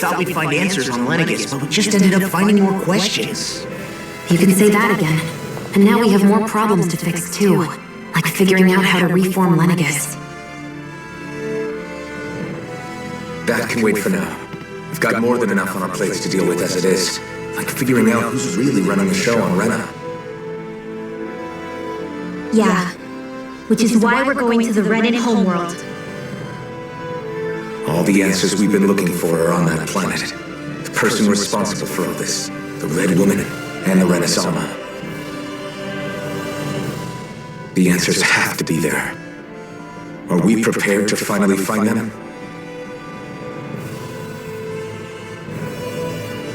thought we'd find answers on Lenegis, but we just ended up finding more questions. You can say that again. And now we have more problems to fix too. Like figuring out how to reform Lenegis. That can wait for now. We've got more than enough on our plates to deal with as it is. Like figuring out who's really running the show on Rena. Yeah. Which is why we're going to the Renan homeworld. All the answers we've been looking for are on that planet. The person responsible for all this, the Red Woman, and the Renaissance. The answers have to be there. Are we prepared to finally find them?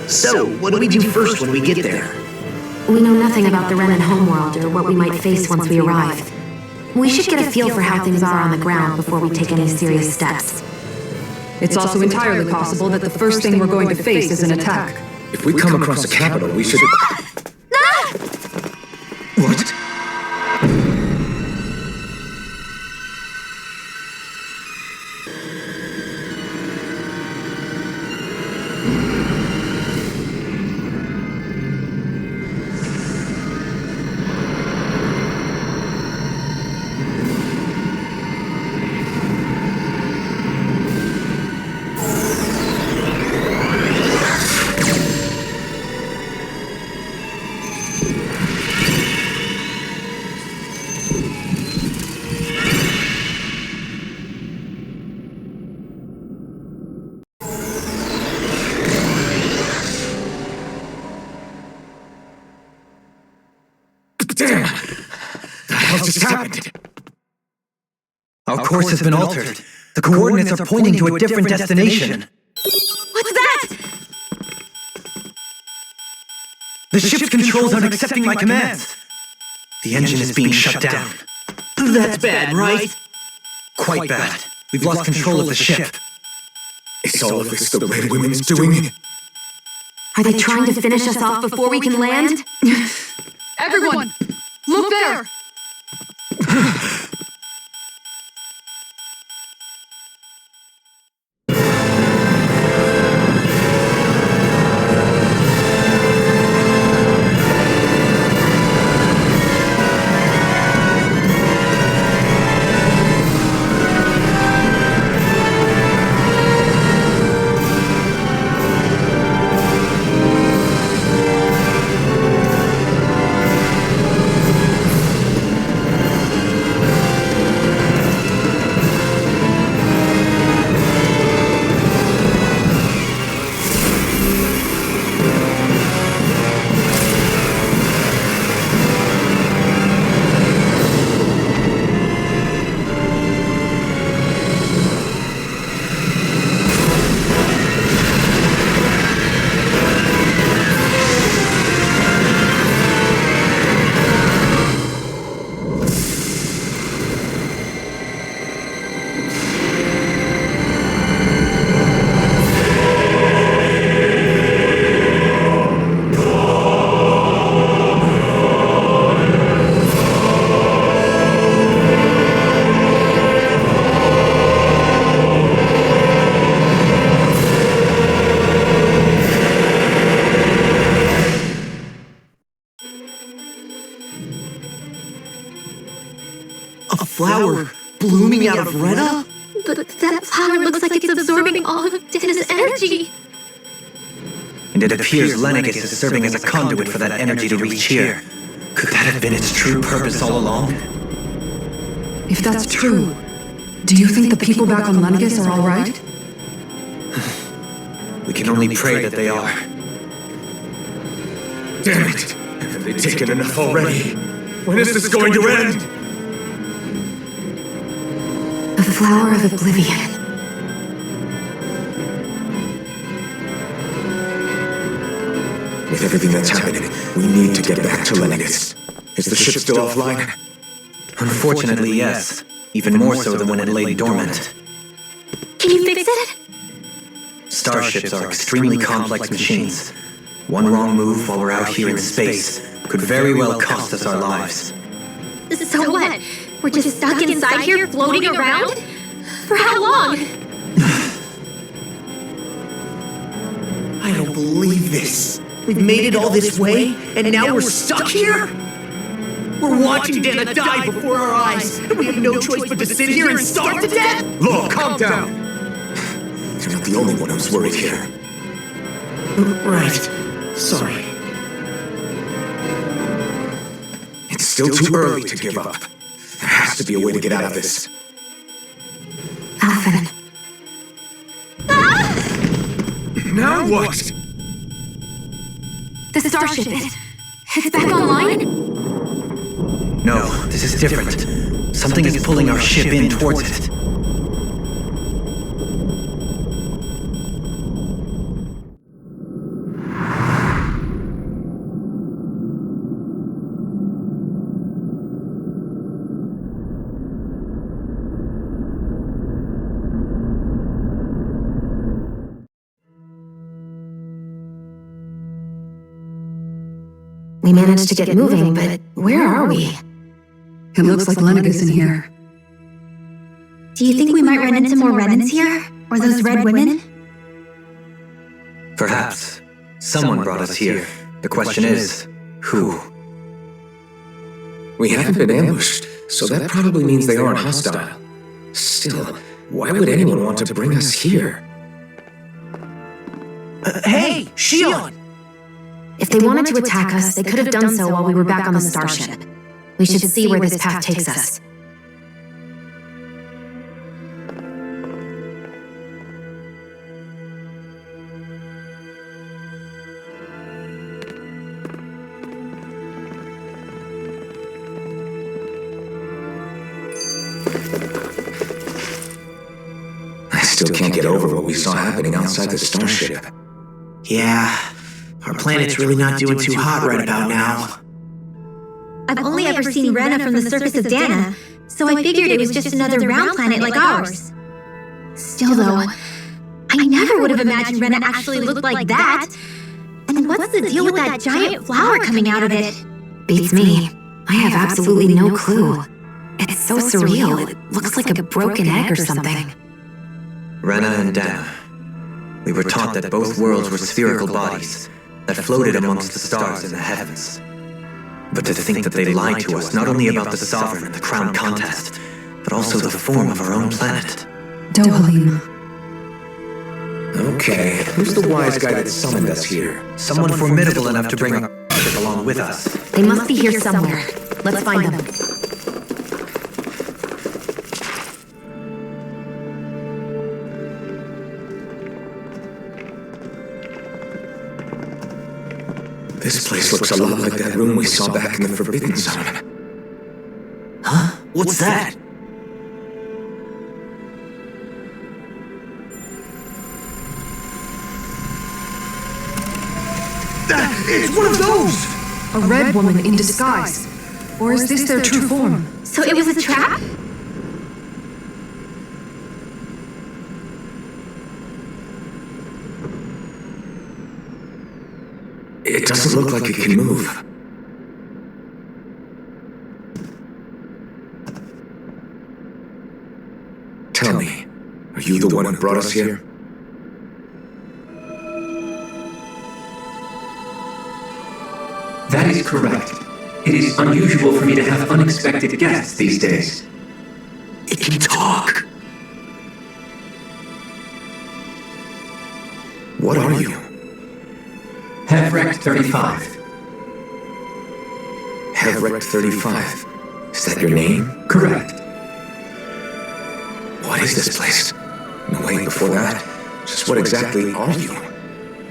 So, what do we do first when we get there? We know nothing about the Renan homeworld or what we might face once we arrive. We should get a feel for how things are on the ground before we take any serious steps. It's also entirely possible that the first thing we're going to face is an attack. If we come across a capital, we should... What? Damn! The hell just happened? Our course has been altered. The coordinates are pointing to a different destination. What's that? The ship's controls aren't accepting my commands. The engine is being shut down. That's bad, right? Quite bad. We've lost control of the ship. Is all of this the Red Women's doing? Are they trying to finish us off before we can land? Everyone! Look there! A flower blooming out of Rena? But that flower looks like it's absorbing all of Dennis' energy. And it appears Lenegis is serving as a conduit for that energy to reach here. Could that have been its true purpose all along? If that's true, do you think the people back on Lenegis are all right? We can only pray that they are. Damn it! Have they taken enough already? When is this going to end? The flower of oblivion. With everything that's happening, we need to get back to Lenegis. Is the ship still offline? Unfortunately, yes. Even more so than when it lay dormant. Can you fix it? Starships are extremely complex machines. One wrong move while we're out here in space could very well cost us our lives. So what? We're just stuck inside here, floating around? For how long? can't believe this. We've made it all this way, and now we're stuck here? We're watching Dana die before our eyes, and we have no choice but to sit here and starve to death? Look, calm down! You're not the only one who's worried here. Right. Sorry. It's still too early to give up. There has to be a way to get out of this. Alphen. Now what? The starship, it's back online? No, this is different. Something is pulling our ship in towards it. We managed to get moving, but where are we? It looks like Lennigus in here. Do you think we might run into more Renans here? Or those red women? Perhaps. Someone brought us here. The question is, who? We haven't been ambushed, so that probably means they aren't hostile. Still, why would anyone want to bring us here? Hey, Shion! If they wanted to attack us, they could have done so while we were back on the starship. We should see where this path takes us. I still can't get over what we saw happening outside the starship. Yeah, our planet's really not doing too hot right about now. I've only ever seen Rena from the surface of Dana, so I figured it was just another round planet like ours. Still though, I never would have imagined Rena actually looked like that. And what's the deal with that giant flower coming out of it? Beats me. I have absolutely no clue. It's so surreal. It looks like a broken egg or something. Rena and Dana. We were taught that both worlds were spherical bodies that floated amongst the stars in the heavens. But to think that they lied to us not only about the Sovereign and the Crown contest, but also the form of our own planet. Dohalim. Okay, who's the wise guy that summoned us here? Someone formidable enough to bring our ship along with us. They must be here somewhere. Let's find them. This place looks a lot like that room we saw back in the Forbidden Zone. Huh? What's that? It's one of those! A red woman in disguise. Or is this their true form? So it was a trap? It doesn't look like it can move. Tell me, are you the one who brought us here? That is correct. It is unusual for me to have unexpected guests these days. It can talk! What are you? Hevrek 35. Hevrek 35. Is that your name? Correct. What is this place? No, wait, before that, just what exactly are you?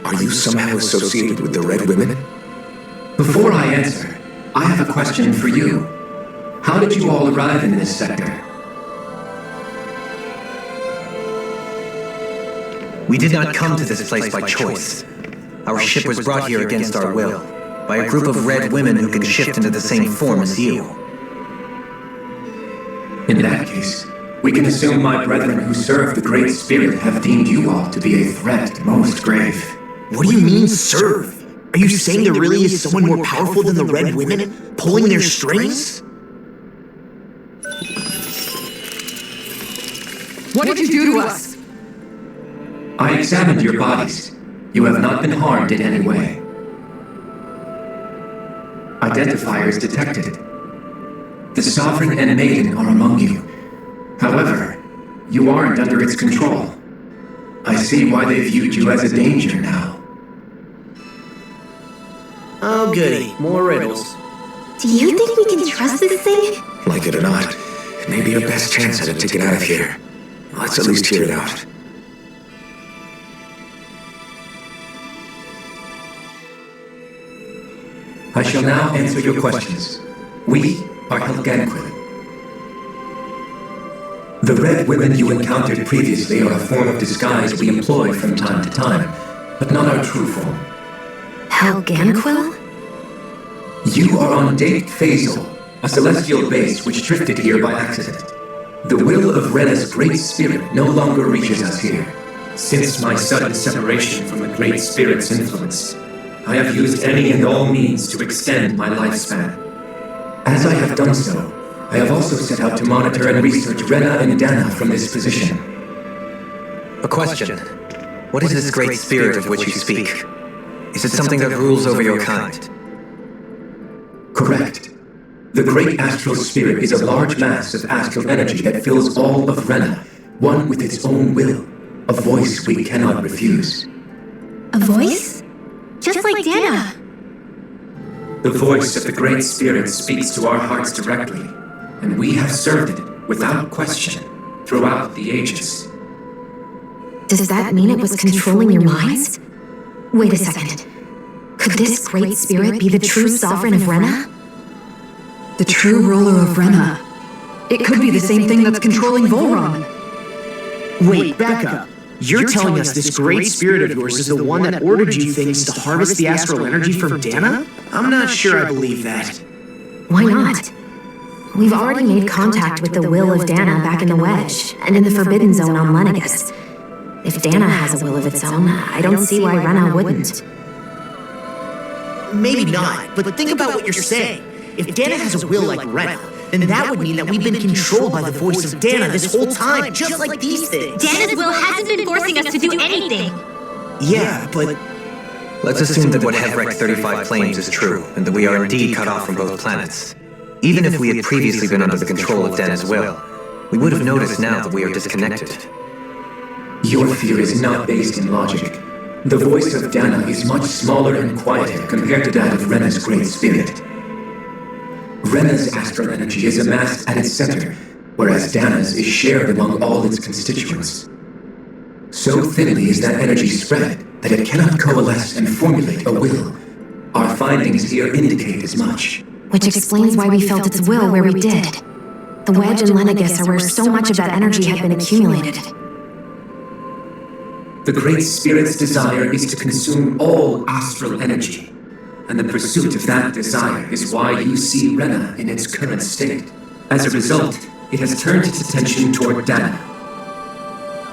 Are you somehow associated with the Red Women? Before I answer, I have a question for you. How did you all arrive in this sector? We did not come to this place by choice. Our ship was brought here against our will, by a group of red women who can shift into the same form as you. In that case, we can assume my brethren who serve the Great Spirit have deemed you all to be a threat most grave. What do you mean, serve? Are you saying there really is someone more powerful than the Red Women, pulling their strings? What did you do to us? I examined your bodies. You have not been harmed in any way. Identifiers detected. The Sovereign and Maiden are among you. However, you aren't under its control. I see why they viewed you as a danger now. Oh goody, more riddles. Do you think we can trust this thing? Like it or not, it may be our best chance at it to get out of here. Let's at least hear it out. I shall now answer your questions. We are Helganquil. The red women you encountered previously are a form of disguise we employ from time to time, but not our true form. Helganquil? You are on Daeq Faezol, a celestial base which drifted here by accident. The will of Rena's great spirit no longer reaches us here. Since my sudden separation from the great spirit's influence, I have used any and all means to extend my lifespan. As I have done so, I have also set out to monitor and research Rena and Dana from this position. A question. What is this great spirit of which you speak? Is it something that rules over your kind? Correct. The great astral spirit is a large mass of astral energy that fills all of Rena, one with its own will, a voice we cannot refuse. A voice? Just like Dana. The voice of the Great Spirit speaks to our hearts directly, and we have served it without question throughout the ages. Does that mean it was controlling your minds? Wait a second. Could this great spirit be the true sovereign of Rena? The true ruler of Rena. It could be the same thing that's controlling Volron. Wait, back up. You're telling us this great spirit of yours is the one that ordered you things to harvest the astral energy from Dana? I'm not sure I believe that. Why not? We've already made contact with the will of Dana back in the Wedge, and in the Forbidden Zone on Lennigus. If Dana has a will of its own, I don't see why Rena wouldn't. Maybe not, but think about what you're saying. If Dana has a will like Rena, then that would mean that we've been controlled by the voice of Dana this whole time, just like these things. Dana's will hasn't been forcing us to do anything. Yeah, but... Let's assume that what Hevrek 35 claims is true, and that we are indeed cut off from both planets. Even if we had previously been under the control of Dana's will, we would have noticed now that we are disconnected. Your fear is not based in logic. The voice of Dana is much smaller and quieter compared to that of Rena's great spirit. Rena's astral energy is amassed at its center, whereas Dana's is shared among all its constituents. So thinly is that energy spread that it cannot coalesce and formulate a will. Our findings here indicate as much. Which explains why we felt its will where we did. The Wedge and Lennigus are where so much of that energy had been accumulated. The Great Spirit's desire is to consume all astral energy, and the pursuit of that desire is why you see Rena in its current state. As a result, it has turned its attention toward Dana.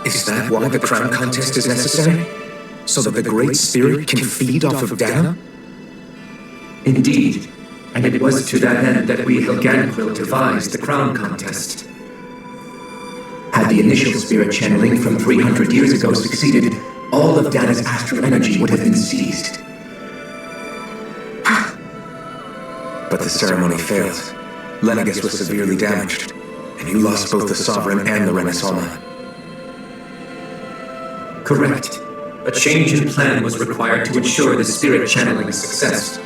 Is that why the crown contest is necessary? So that the Great Spirit can feed off of Dana? Indeed, and it was to that end that we Helganquil devised the crown contest. Had the initial spirit channeling from 300 years ago succeeded, all of Dana's astral energy would have been seized. But the ceremony failed. Lennigus was severely damaged, and you lost both the Sovereign and the Renaissance. Correct. A change in plan was required to ensure the spirit channeling success.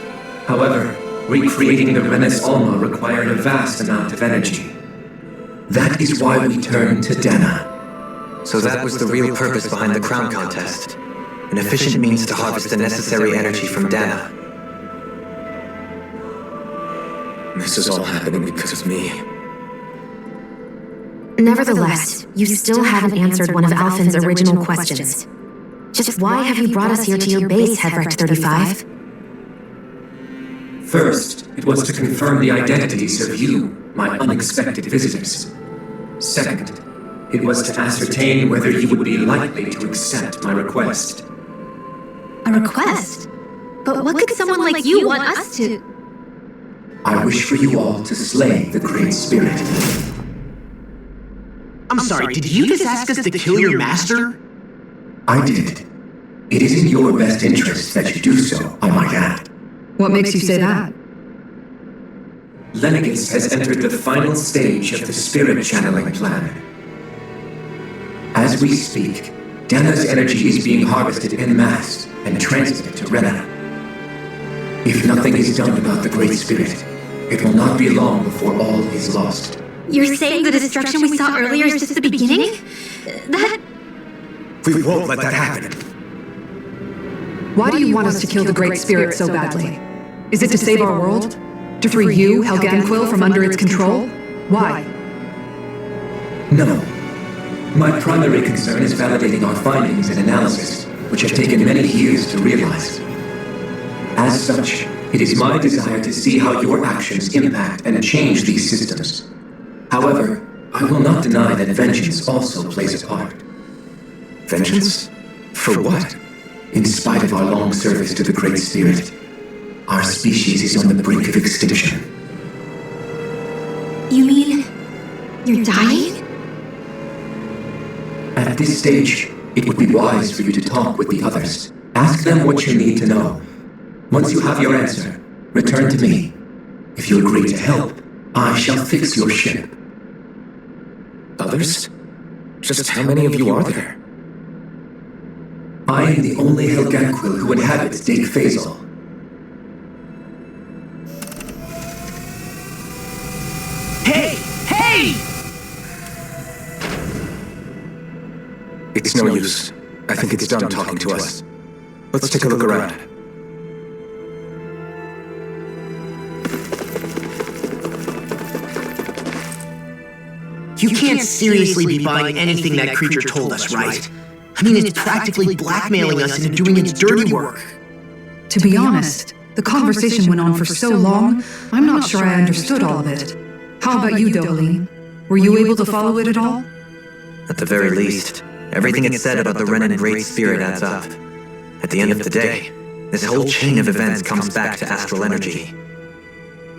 However, recreating the Rena's Alma required a vast amount of energy. That is why we turned to Dana. So that was the real purpose behind the crown contest. An efficient means to harvest the necessary energy from Dana. This is all happening because of me. Nevertheless, you still haven't answered one of Alphen's original questions. Just why have you brought us here to your base, Hevrek 35? First, it was to confirm the identities of you, my unexpected visitors. Second, it was to ascertain whether you would be likely to accept my request. A request? But what could someone like you want us to... I wish for you all to slay the Great Spirit. I'm sorry, did you just ask us to kill your master? I did. It is in your best interest that you do so, I might add. What makes you say that? Lenegis has entered the final stage of the spirit channeling plan. As we speak, Dana's energy is being harvested en masse and transmitted to Rena. If nothing is done about the Great Spirit, it will not be long before all is lost. You're saying the destruction we saw earlier is just the beginning? We won't let that happen. Why do you want us to kill the Great Spirit so badly? Is it to save our world? To free you, Helganquil, from under its control? Why? No. My primary concern is validating our findings and analysis, which have taken many years to realize. As such, it is my desire to see how your actions impact and change these systems. However, I will not deny that vengeance also plays a part. Vengeance? For what? In spite of our long service to the Great Spirit, our species is on the brink of extinction. You mean you're dying? At this stage, it would be wise for you to talk with the others. Ask them what you need to know. Once you have your answer, return to me. If you agree to help, I shall fix your ship. Others? Just how many of you are there? I am the only Helganquil who inhabits Daeq Faezol. Hey! Hey! It's no use. I think it's done talking to us. Let's take a look around. You can't seriously be buying anything that creature told us, right? I mean, it's practically blackmailing us into doing its dirty work. To be honest, the conversation went on for so long, I'm not sure I understood all of it. How about you, Dohaline? Were you able to follow it at all? At the very least, everything it said about the Renan Great Spirit adds up. At the end of the day, this whole chain of events comes back to astral energy.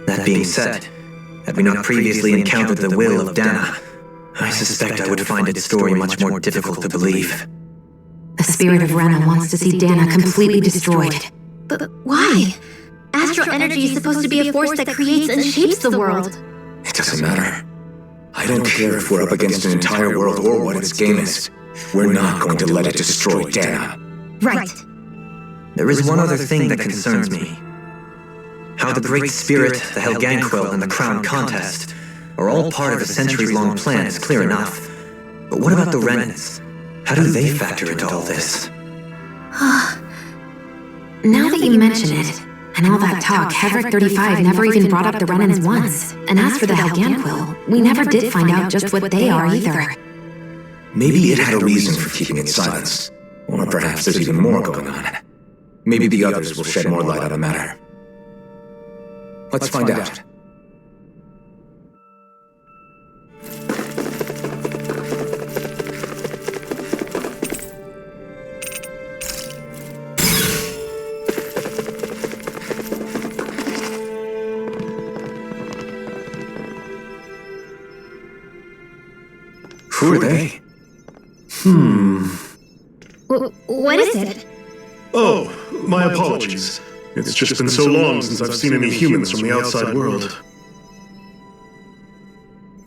That being said, had we not previously encountered the will of Dana, I suspect I would find its story much more difficult to believe. The spirit of Rena wants to see Dana completely destroyed. But why? Astral energy is supposed to be a force that creates and shapes the world. It doesn't matter. I don't care if we're up against an entire world or what its game is. We're not going to let it destroy Dana. Right. There is one other thing that concerns me. How the Great Spirit, the Helganquil, and the Crown Contest are all part of a centuries-long plan is clear enough. But what about the Renans? How do they factor into all this? Now that you mention it, and all that talk, Hevric 35 never even brought up the Renans once. And as for the Helganquil, we never did find out just what they are either. Maybe it had a reason for keeping its silence. Or perhaps there's even more going on. Maybe the others will shed more light on the matter. Let's find out. Who are they? What is it? Oh, my apologies. It's just been so long since I've seen any humans from the outside world.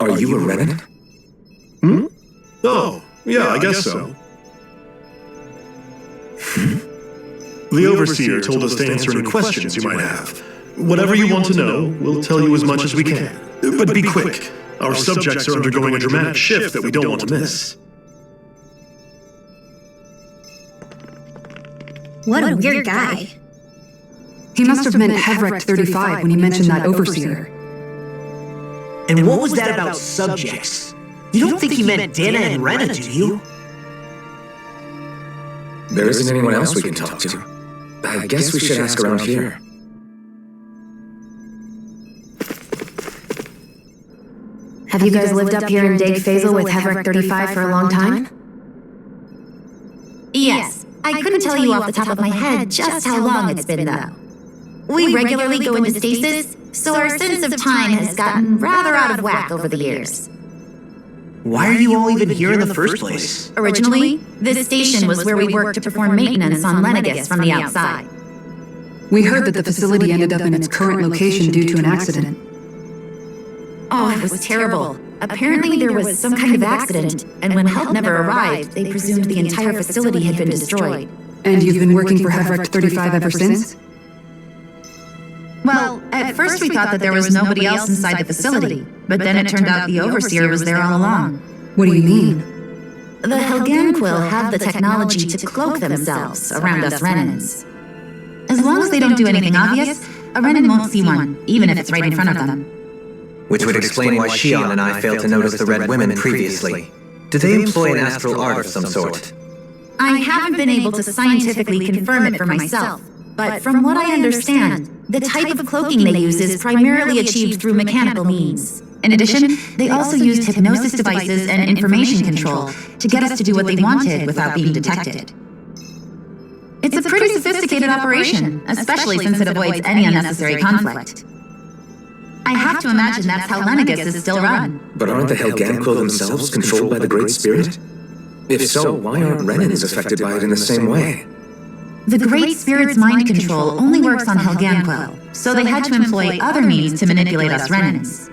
Are you a Renan? Oh, yeah, I guess so. The Overseer told us to answer any questions you might have. Whatever you want to know, we'll tell you as much as we can. But be quick. Our subjects are undergoing a dramatic shift that we don't want to miss. What a weird guy. He must have meant Hevric 35 when he mentioned that Overseer. And what was that about subjects? You don't think he meant Dana and Rena, do you? There isn't anyone else we can talk to. I guess we should ask around here. Have you guys lived up here in Daeq Faezol with Hevric 35 for a long time? Yes. I couldn't tell you off the top of my head just how long it's been, though. We regularly go into stasis, so our sense of time has gotten rather out of whack over the years. Why are you all even here in the first place? Originally, this station was where we worked to perform maintenance on Lenegus from the outside. We heard that the facility ended up in its current location due to an accident. Oh, it was terrible. Apparently there was some kind of accident, and when help never arrived, they presumed the entire facility had been destroyed. And you've been working for Hevrecht 35 ever since? Well, at first we thought that there was nobody else inside the facility, but then it turned out the Overseer was there all along. What do you mean? The Helganquil have the technology to cloak themselves around us Renans. As long as they don't do anything obvious, a Renan won't see one, even if it's right in front of them. Which would explain why Shion and I failed to notice the Red Women previously. Do they employ an astral art of some sort? I haven't been able to scientifically confirm it for myself, but from what I understand, the type of cloaking they use is primarily achieved through mechanical means. In addition, they also used hypnosis devices and information control to get us to do what they wanted without being detected. It's a pretty sophisticated operation, especially since it avoids any unnecessary conflict. I have to imagine that's how Lenegus is still run. But aren't the Helganquil themselves controlled by the Great Spirit? If so, why aren't Renans affected by it in the same way? The Great Spirit's mind control only works on Helganquil, so they had to employ other means to manipulate us Renans.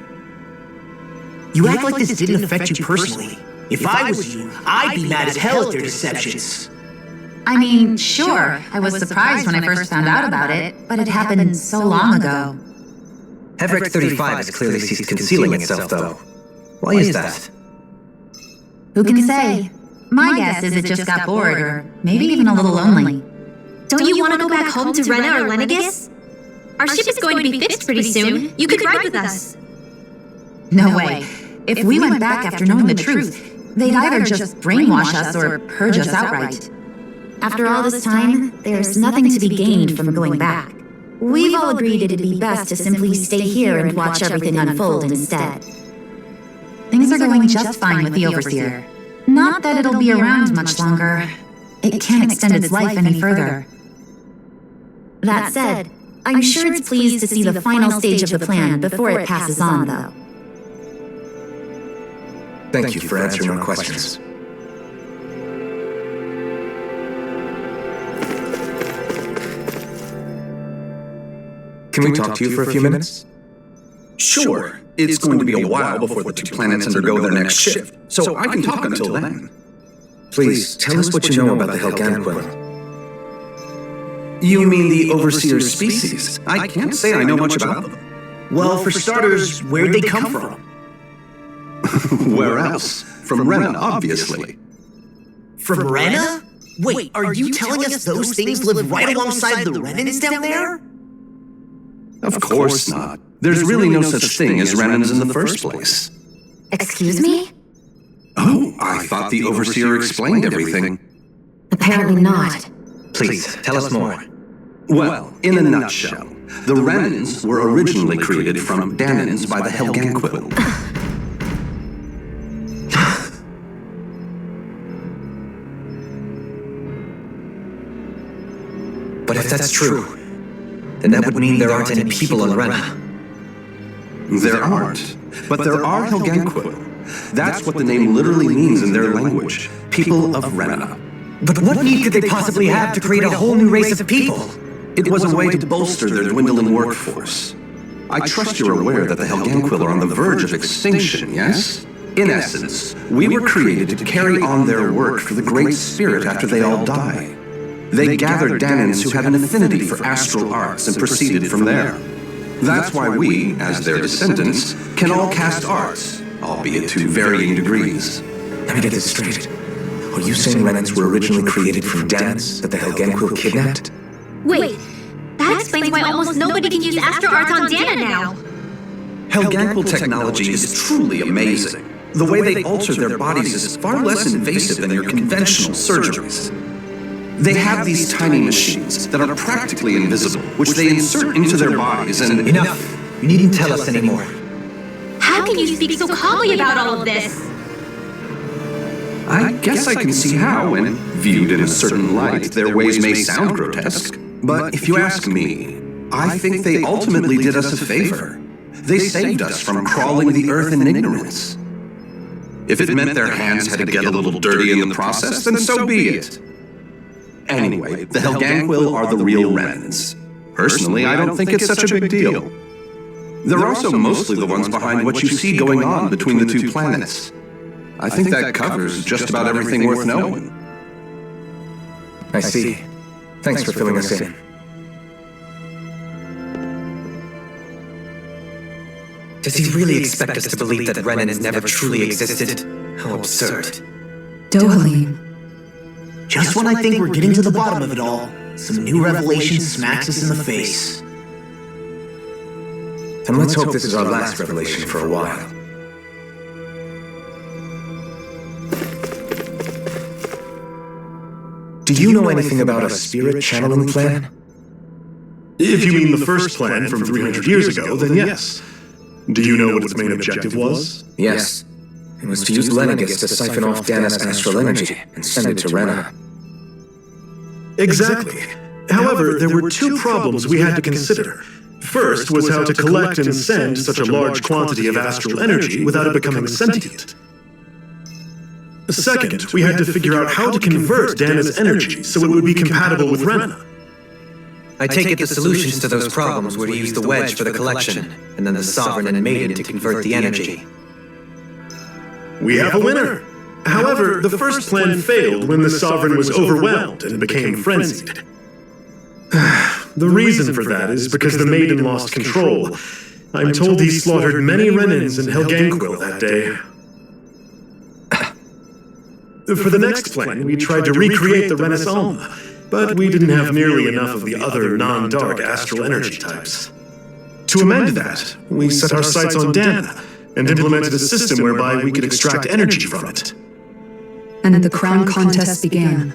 You act like this didn't affect you personally. If I was you, I'd be mad as hell at their deceptions. I mean, sure, I was surprised when I first found out about it, but it happened so long ago. Hevrecht 35 has clearly ceased concealing itself, though. Why is that? Who can say? My guess is it just got bored, or maybe even a little lonely. Don't you want to go back home to Rena or Lenegus? Our ship is going to be fixed pretty soon. You could ride with us. No way. If we went back after knowing the truth, they'd either just brainwash us or purge us outright. After all this time, there's nothing to be gained from going back. We've all agreed it'd be best to simply stay here and watch everything unfold instead. Things are going just fine with the Overseer. Not that it'll be around much longer. It can't extend its life any further. That said, I'm sure it's pleased to see the final stage of the plan before it passes on, though. Thank you for answering our questions. Can we talk to you for a few minutes? Sure. It's going to be a while before the two planets undergo their next shift, so I can talk until then. Please, tell us what you know about the Helganquil. You mean the Overseer's species? I can't say I know much about them. Well, for starters, where'd they come from? Where else? From Rena, obviously. From Rena? Wait, are you telling us those things live right alongside the Renans down there? Of course not. There's really no such thing as Renans in the first place. Excuse me? Oh, I thought the Overseer explained everything. Apparently not. Please, tell us more. Well, in a nutshell, the Renans were originally created from Danans by the Helganquil. But if that's true, then that would mean there aren't any people on Rena. There aren't, but there are Helganquil. That's what the name literally means in their language, people of Rena. But what need could they possibly have to create a whole new race of people? It was a way to bolster their dwindling workforce. I trust you're aware that the Helganquil are on the verge of extinction, yes? In essence, we were created to carry on their work for the Great Spirit after they all die. They gathered Danans who had an affinity for astral arts and proceeded from there. That's why we, as their descendants, can all cast arts, albeit to varying degrees. Let me get this straight. Are you saying Renans were originally created from Danans that the Helganquil kidnapped? Wait, that explains why almost nobody can use astral arts on Dana now. Helganquil technology is truly amazing. The way they alter their bodies is far less invasive than your conventional surgeries. They have these tiny machines that are practically invisible, which they insert into their bodies and... Enough! You needn't tell us anymore. How can you speak so calmly about all of this? I guess I can see how, when viewed in a certain light, their ways may sound grotesque. But if you ask me, I think they ultimately did us a favor. They saved us from crawling the earth in ignorance. If it meant their hands had to get a little dirty in the process, then so be it. Anyway, the Helganquil are the real Renans. Personally, I don't think it's such a big deal. They're also mostly the ones behind what you see going on between the two planets. I think that covers just about everything worth knowing. I see. Thanks for filling us in. Does he really expect us to believe that Renans never truly existed? How absurd. Dohalim. Just when I think we're getting to the bottom of it all, some new revelation smacks us in the face. And let's hope this is our last revelation for a while. Do you know anything about a spirit channeling plan? If you mean the first plan from 300 years ago, then yes. Do you know what its main objective was? Yes. It was to use Lenegis to siphon off Dana's astral energy and send it to Rena. Exactly. However, there were two problems we had to consider. First was how to collect and send such a large quantity of astral energy without it becoming sentient. Second, we had to figure out how to convert Dana's energy so it would be compatible with Rena. I take it the solutions to those problems were to use the wedge for the collection, and then the Sovereign and Maiden to convert the energy. We have a winner! However, the first plan failed when the Sovereign was overwhelmed and became frenzied. The reason for that is because the Maiden lost control. I'm told he slaughtered many Renans and Helganquil that day. For the next plan, we tried to recreate the Renaissance, but we didn't have nearly enough of the other non-dark astral energy types. To amend that, we set our sights on Dana and implemented a system whereby we could extract energy from it. And the crown contest began.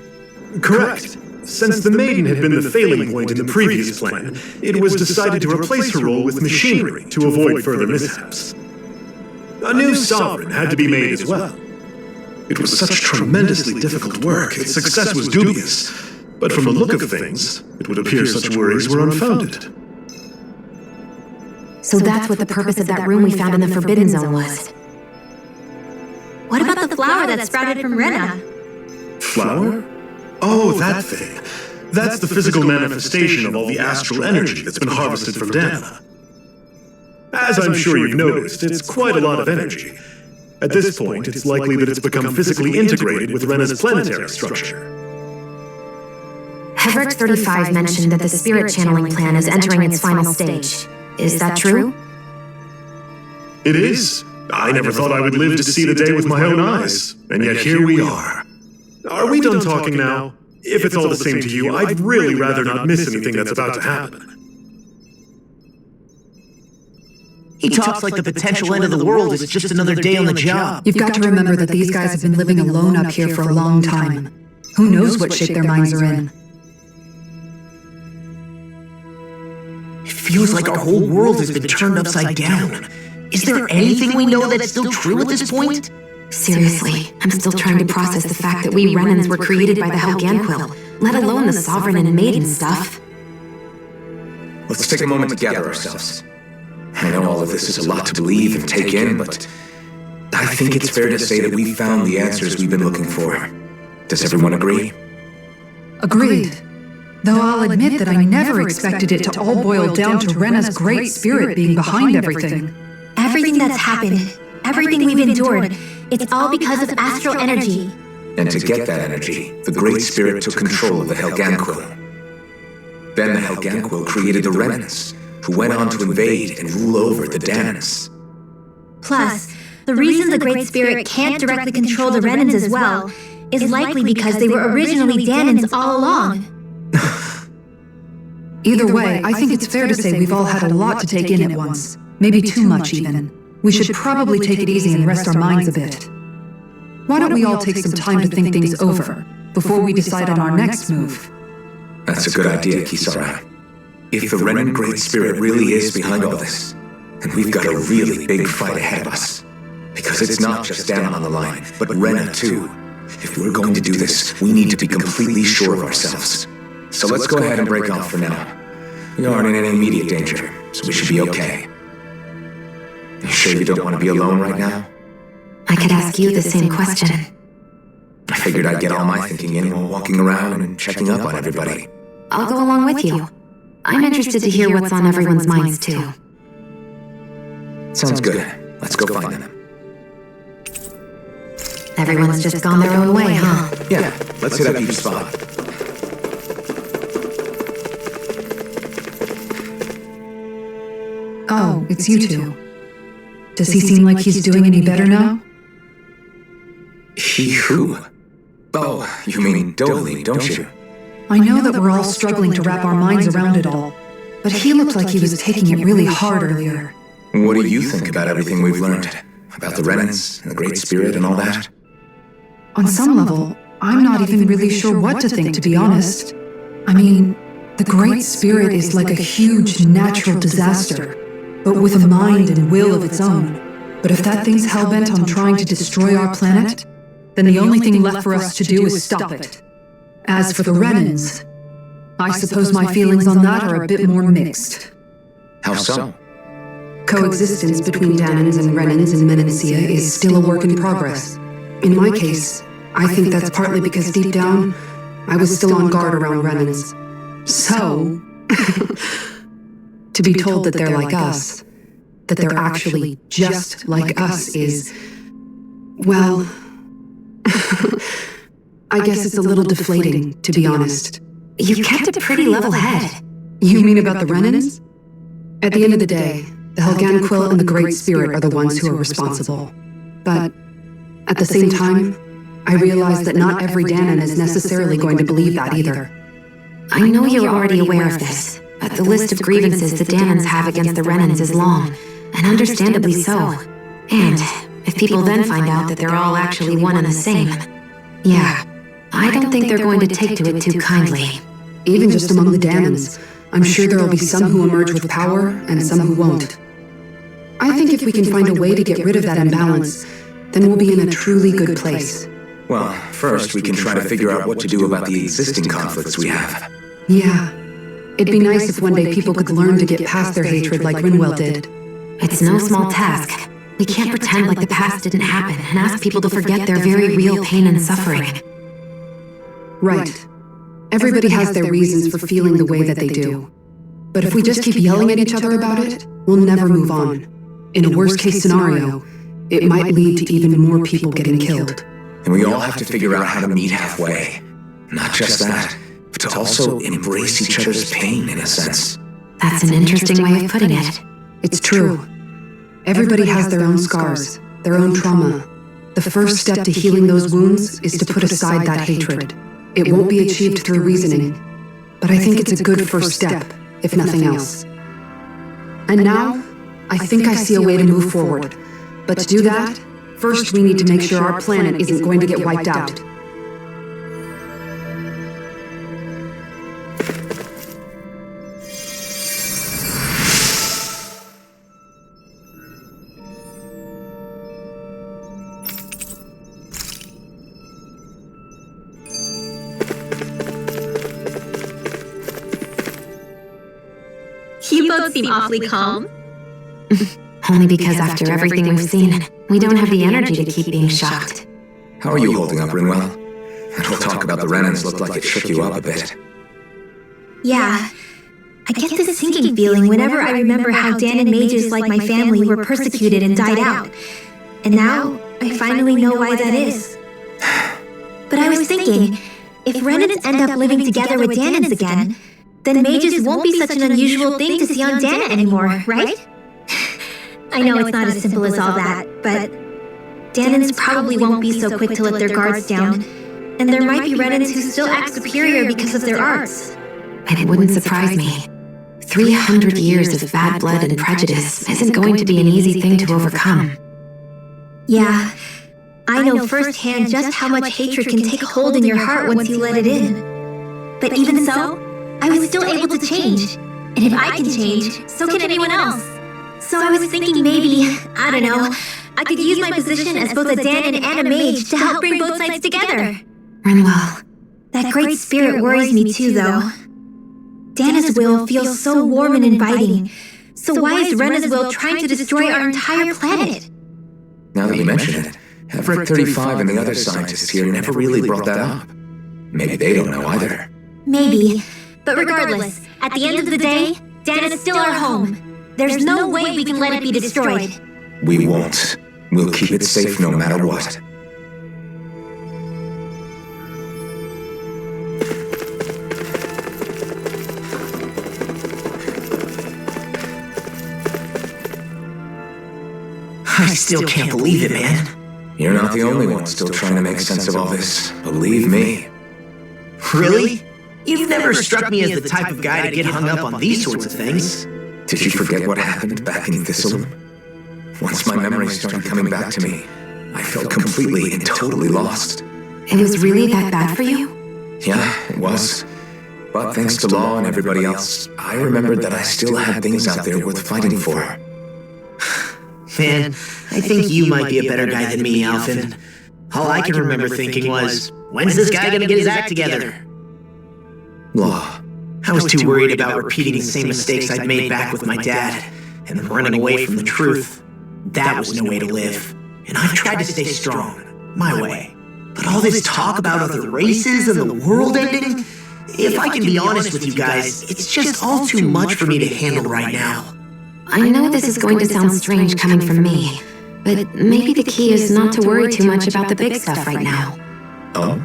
Correct. Since the Maiden had been the failing point in the previous plan, it was decided to replace her role with machinery to avoid further mishaps. A new Sovereign had to be made as well. It was such tremendously difficult work, its success was dubious. But from the look of things, it would appear such worries were unfounded. So that's what the purpose of that room we found in the Forbidden Zone was. What about the flower that sprouted from Rena? Flower? Oh, that thing. That's the physical manifestation of all the astral energy that's been harvested from Dana. As I'm sure you've noticed, it's quite a lot of energy. At this point, it's likely that it's become physically integrated with Rena's planetary structure. Heverick 35 mentioned that the spirit channeling plan is entering its final stage. Is that true? It is. I never thought I would live to see the day with my own eyes, and yet here we are. Are we done talking now? If it's all the same to you, I'd really rather not miss anything that's about to happen. He talks like the potential end of the world is just another day on the job. You've got to remember that these guys have been living alone up here for a long time. Who knows what shape their minds are in? It feels like our whole world has been turned upside down. Is there anything we know that's still true at this point? Seriously, I'm still trying to process the fact that we Renans were created by the Helganquil, let alone the Sovereign and Maiden stuff. Let's take a moment to gather ourselves. I know all of this is a lot to believe and take in, but I think it's fair to say that we found the answers we've been looking for. Does everyone agree? Agreed. Though I'll admit that I never expected it to all boil down to Rena's great spirit being behind everything. Everything that's happened, everything we've endured, it's all because of astral energy. And to get that energy, the Great Spirit took control of the Helganquil. Then the Helganquil created the Renans, who went on to invade and rule over the Danas. Plus, the reason the Great Spirit can't directly control the Renans as well is likely because they were originally Danans all along. Either way, I think it's fair to say we've all had a lot to take in at once. Maybe too much, even. We should probably take it easy and rest our minds a bit. Why don't we all take some time to think things over, before we decide on our next move? That's a good idea, Kisara. If the Renan Great Spirit really is behind all this, then we've got a really big fight ahead of us. Because it's not just Dana on the line, but Rena too. If we're going to do this, we need to be completely sure of ourselves. So let's go ahead and break off for now. We aren't in any immediate danger, so we should be okay. You sure you don't want to be alone right now? I could ask you the same question. I figured I'd get all my thinking in while walking around and checking up on everybody. I'll go along with you. I'm interested to hear what's on everyone's minds, too. Sounds good. Let's go find them. Everyone's just gone their own way, huh? Yeah, let's hit up each spot. Oh, it's you two. Does he seem like he's doing any better now? He who? Oh, you mean Dolly, don't you? I know that we're all struggling to wrap our minds around it all, but he looked like he was taking it really hard earlier. What do you think about everything we've learned? About the Renans and the Great Spirit and all that? On some level, I'm not even really sure what to think, to be honest. I mean, the Great Spirit is like a huge natural disaster, but with a mind and will of its own. But if that thing's hell-bent on trying to destroy our planet, then the only thing left for us to do is stop it. As for the Renans, I suppose my feelings on that are a bit more mixed. How so? Coexistence between Daemons and Renans in Menancia is still a work in progress. In my case, I think that's partly because deep down, I was still on guard around Renans. So, to be told that they're like us, that they're actually just like us is, well, I guess it's a little deflating, to be honest. You kept a pretty level head. You mean about the Renans? At the end of the day, the Helganquil and the Great Spirit are the ones who are responsible. But at the same time, I realize that not every Daenan is necessarily going to believe that either. I know you're already aware of this, but the list of grievances the Daemons have against the Renans is long, and understandably so. And if people then find out that they're all actually one and the same, yeah, I don't think they're going to take to it too kindly. Even just among the Daemons, I'm sure there'll be some who emerge with power and some who won't. I think if we can find a way to get rid of that imbalance, then we'll be in a truly good place. Well, first we can try to figure out what to do about the existing conflicts we have. Yeah. It'd be nice if one day people could learn to get past their hatred like Rinwell did. It's no small task. We can't pretend like the past didn't happen and ask people to forget their very real pain and suffering. Right. Everybody has their reasons for feeling the way that they do. But if we just keep yelling at each other about it, we'll never move on. In a worst-case scenario, it might lead to even more people getting killed. And we all have to figure out how to meet halfway. Not just that, but to also embrace each other's pain, in a sense. That's an interesting way of putting it. It's true. Everybody has their own scars, their own trauma. The first step to healing those wounds is to put aside that hatred. It won't be achieved through reasoning, but I think it's a good first step, if nothing else. And now, I think I see a way to move forward. But to do that, first we need to make sure our planet isn't going to get wiped out. You both seem awfully calm. Only because after everything we've seen, we don't have the energy to keep being shocked. How are you holding up, Rinwell? That whole talk about the Renans looked like it shook you up a bit. Yeah. I get this sinking feeling whenever I remember how Daenan mages like my family were persecuted and died out. And now, I finally know why that is. But I was thinking, if Renans end up living together with Daenans again, then mages won't be such an unusual thing to see on Daena anymore, right? I know it's not as simple as all that, but Daenans probably won't be so quick to let their guards down, and there might be Renans who still act superior because of their arts. And it wouldn't surprise me. 300 years of bad blood and prejudice isn't going to be an easy thing to overcome. Yeah, I know firsthand just how much hatred can take hold in your heart once you let it in. But even so, I was still able to change. And if I can change, so can anyone else. So I was thinking maybe, I don't know, I could use my position as both a Daenan and a mage to help bring both sides together. Rinwell. That great spirit worries me too, though. Daena's will feels so warm and inviting. So why is Rena's will trying to destroy our entire planet? Now that you mention it, Everett 35 and the other scientists here never really brought that up. Maybe they don't know either. Maybe. But regardless, at the end of the day, Dana's still our home. There's no way we can let it be destroyed. We won't. We'll keep it safe no matter what. I still can't believe it, man. You're not the only one still trying to make sense of all this. Believe me. Really? You've never struck me as the type of guy to get hung up on these sorts of things. Did you forget what happened back in Thistle? Once my memories started coming back to me, I felt completely and totally lost. It was really that bad for you? Yeah, it was. But thanks to Law and everybody else, I remembered that I still had things out there worth fighting for. Man, I think you might be a better guy than me, Alphen. All I can remember thinking was, when's this guy gonna get his act together? Law. I was too worried about repeating the same mistakes I'd made back with my dad, and running away from the truth. That was no way to live. And I've tried to stay strong, my way. But all this talk about other races and the world ending, if I can be honest with you guys, it's just all too much for me to handle right now. I know this is going to sound strange coming from me, but maybe the key is not to worry too much about the big stuff right now. Oh?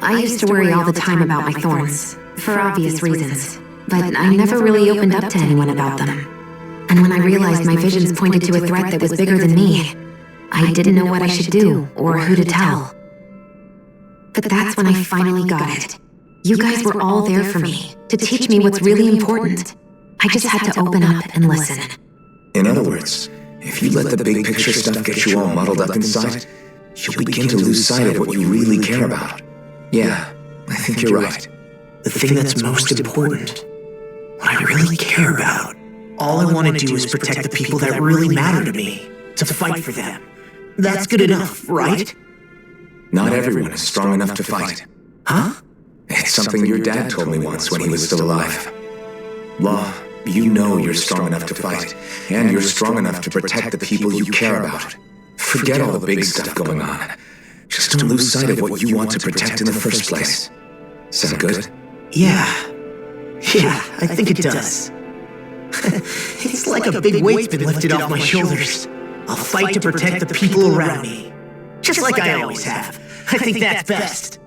I used to worry all the time about my thorns, for obvious reasons, but I never really opened up to anyone about them. And when I realized my visions pointed to a threat that was bigger than me, I didn't know what I should do or who to tell. But that's when I finally got it. You guys were all there for me, to teach me what's really important. I just had to open up and listen. In other words, if you let the big picture stuff get you all muddled up inside, you'll begin to lose sight of what you really care about. Yeah, I think you're right. The thing that's most important, what I really care about, all I want to do is protect the people that really matter to me, to fight for them. That's good enough, right? Not everyone is strong enough to fight. Huh? It's something your dad told me once when he was still alive. Law, you know you're strong enough to fight, and you're strong enough to protect the people you care about. Forget all the big stuff going on. Just don't lose sight of what you want to protect in the first place. Sound good? Yeah, I think it does. It's like a big weight's been lifted off my shoulders. I'll fight to protect the people around me. Just like I always have. I think that's best.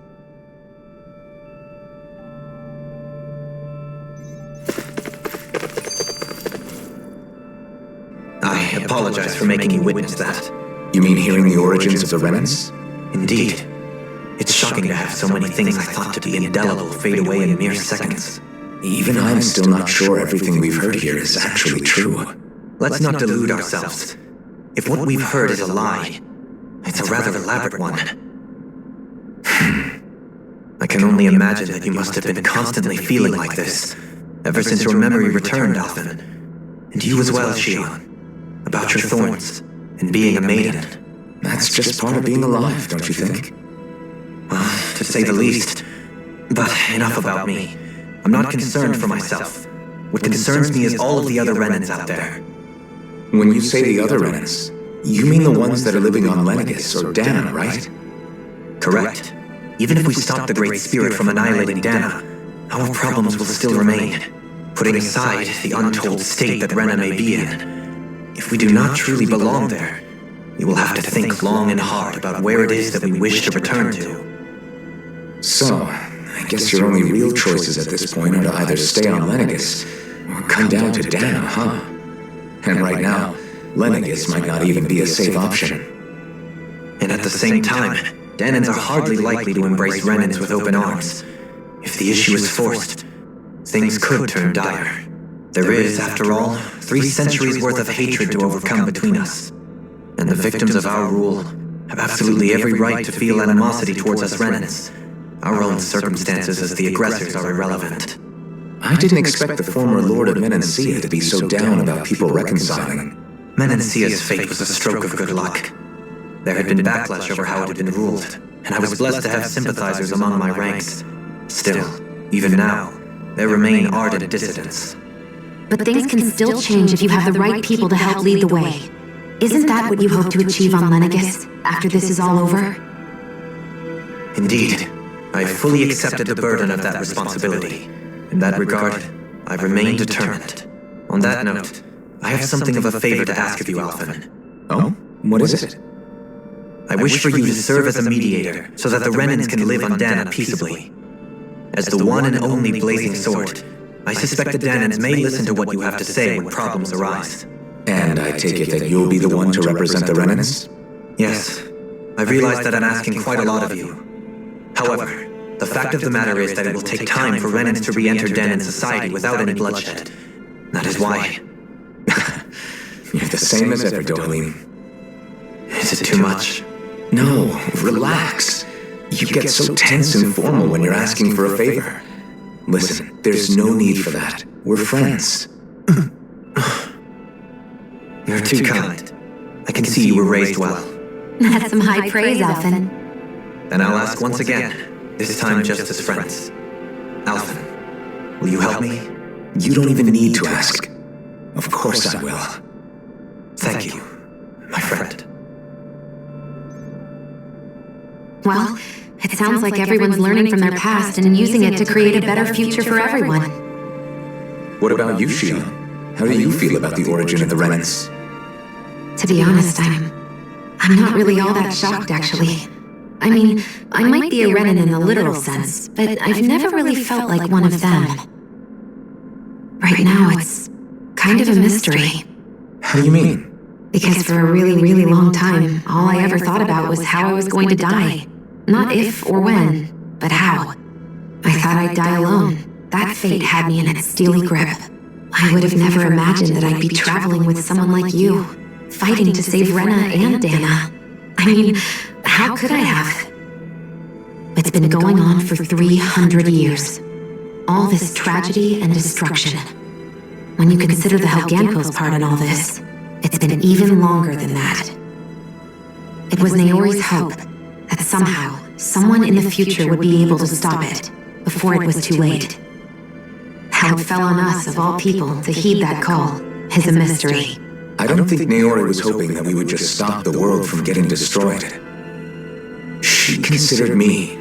I apologize for making you witness that. You mean hearing the origins of the remnants? Indeed. It's shocking to have so many things I thought to be indelible fade away in mere seconds. Even I'm still not sure everything we've heard here is actually true. Let's not delude ourselves. If what we've heard is a lie, it's a rather elaborate one. I can only imagine that you must have been constantly feeling like this, ever since your memory returned, Alphen. And you as well, Shion. About your thorns, and being a maiden. That's just part of being alive, don't you think? Well, to say the least. But enough about me. I'm not concerned for myself. What concerns me is all of the other Renans out there. When you say the other Renans, you mean the ones that are living on Lenegis or Dana, right? Correct. Even if we stop the Great Spirit from annihilating Dana, our problems will still remain. Putting aside the untold state that Rena may be in, if we do not truly belong there, we will have to think long and hard about where it is that we wish to return to. So, I guess your only real choices at this point are to either stay on Lenegis or come down to Dana, huh? And right now, Lenegis might not even be a safe option. And at the same time, Danans are hardly likely to embrace Renans with open arms. If the issue is forced, things could turn dire. There is, after all, 3 centuries worth of hatred to overcome between us. And the victims of our rule have absolutely every right to feel animosity towards us Renans. Our own circumstances as the aggressors are irrelevant. I didn't expect the former Lord of Menancia to be so down about people reconciling. Menancia's fate was a stroke of good luck. There had been backlash over how it had been ruled, and I was blessed to have sympathizers among my ranks. Still, even now, there remain ardent dissidents. But things can still change if you have the right people to help lead the way. Isn't that what you hope to achieve on Lenegis after this is all over? Indeed. I fully accepted the burden of that responsibility. In that regard, I remain determined. On that note, I have something of a favor to ask of you, Alphen. Oh? What is it? I wish for you to serve as a mediator so that the Renans can live on Daeq peaceably. As the one and only blazing sword, I suspect the Daenans may listen to what you have to say when problems arise. And I take it that you'll be the one to represent the Renans? Yes. I realize that I'm asking quite a lot of you. However, the fact of the matter is that it will take time for Renans to re-enter Daeq society without any bloodshed. That is why... You're the same as ever, Dohalim. Is it too much? No, relax. You get so tense and formal when you're asking for a favor. Listen, there's no need for that. We're friends. You're too kind. I can see you were raised well. That's some high praise, Alphen. Then I'll ask once again, this time just as friends. Alphen, will you help me? You don't even need to ask. Of course I will. Thank you, my friend. Well, it sounds like everyone's learning from their past and using it to create a better future for everyone. What about you, Shion? How do you feel about the origin of the Renans? To be honest, I'm not really all that shocked, actually. I mean, I might be a Renan in the literal sense, but I've never really felt like one of them. Right now, it's kind of a mystery. How do you mean? Because for a really, really long time, all I ever thought about was how I was going to die. Not if or when, but how. I thought I'd die alone. That fate had me in its steely grip. I would have never imagined that I'd be traveling with someone like you, fighting to save Rena and Daeq. I mean, how could I have? It's been going on for 300 years. All this tragedy and destruction. When you consider the Helganquil's part in all this, it's been even longer than that. It was Naori's hope that somehow, someone in the future would be able to stop it, before it was too late. How it fell on us, of all people, to heed that call is a mystery. I don't think Naori was hoping that we would just stop the world from getting destroyed. She considered me,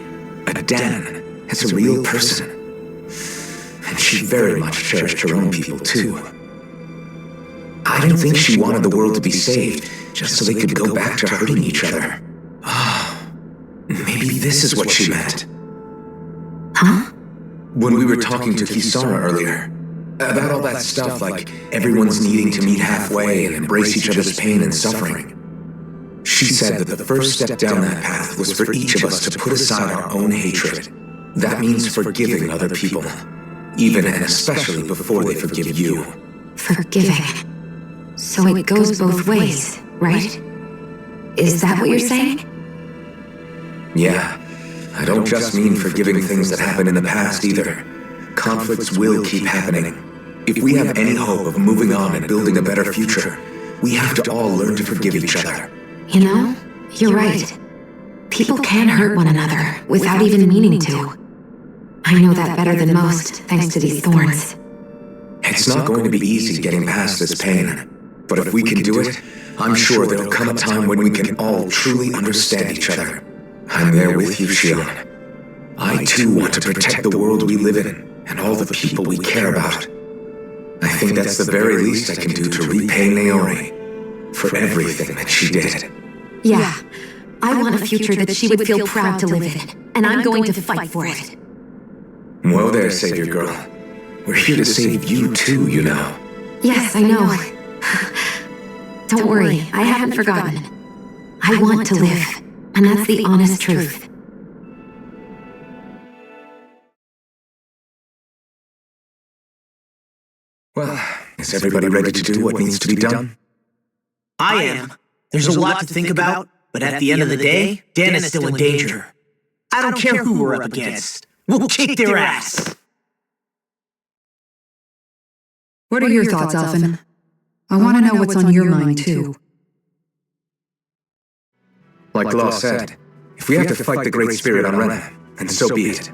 a Daeq, as a real person. And she very much cherished her own people, too. I don't think she wanted the world to be saved, just so they could go back to hurting each other. Maybe this is what she meant. Huh? When we were talking to Kisara earlier, about all that stuff like everyone's needing to meet halfway and embrace each other's pain and suffering. She said that the first step down that path was for each of us to put aside our own hatred. That means forgiving other people, even and especially before they forgive you. Forgiving. So it goes both ways, right? Is that what you're saying? Yeah. I don't just mean forgiving things that happened in the past either. Conflicts will keep happening. If we have any hope of moving on and building a better future, we have to all learn to forgive each other. You know, you're right. People can hurt one another without even meaning to. I know that better than most, thanks to these thorns. It's not going to be easy getting past this pain. But if we can do it, I'm sure there'll come a time when we can all truly understand each other. I'm there with you, Shion. I too want to protect the world we live in, and all the people we care about. I think that's the very least I can do to repay Naori for everything that she did. Yeah, I want a future that she would feel proud to live in, and I'm going to fight for it. Whoa there, Savior Girl. We're here to save you too, you know. Yes, I know. Don't worry, I haven't forgotten. I want to live, and that's the honest truth. Well, is everybody ready to do what needs to be done? I am. There's a lot to think about, but at the end of the day, Dan is still in danger. I don't care who we're up against. We'll kick their ass. What are your thoughts, Alphen? I want to know what's on your mind, too. Like Law said, if we have to fight the Great Spirit on Rena, then so be it.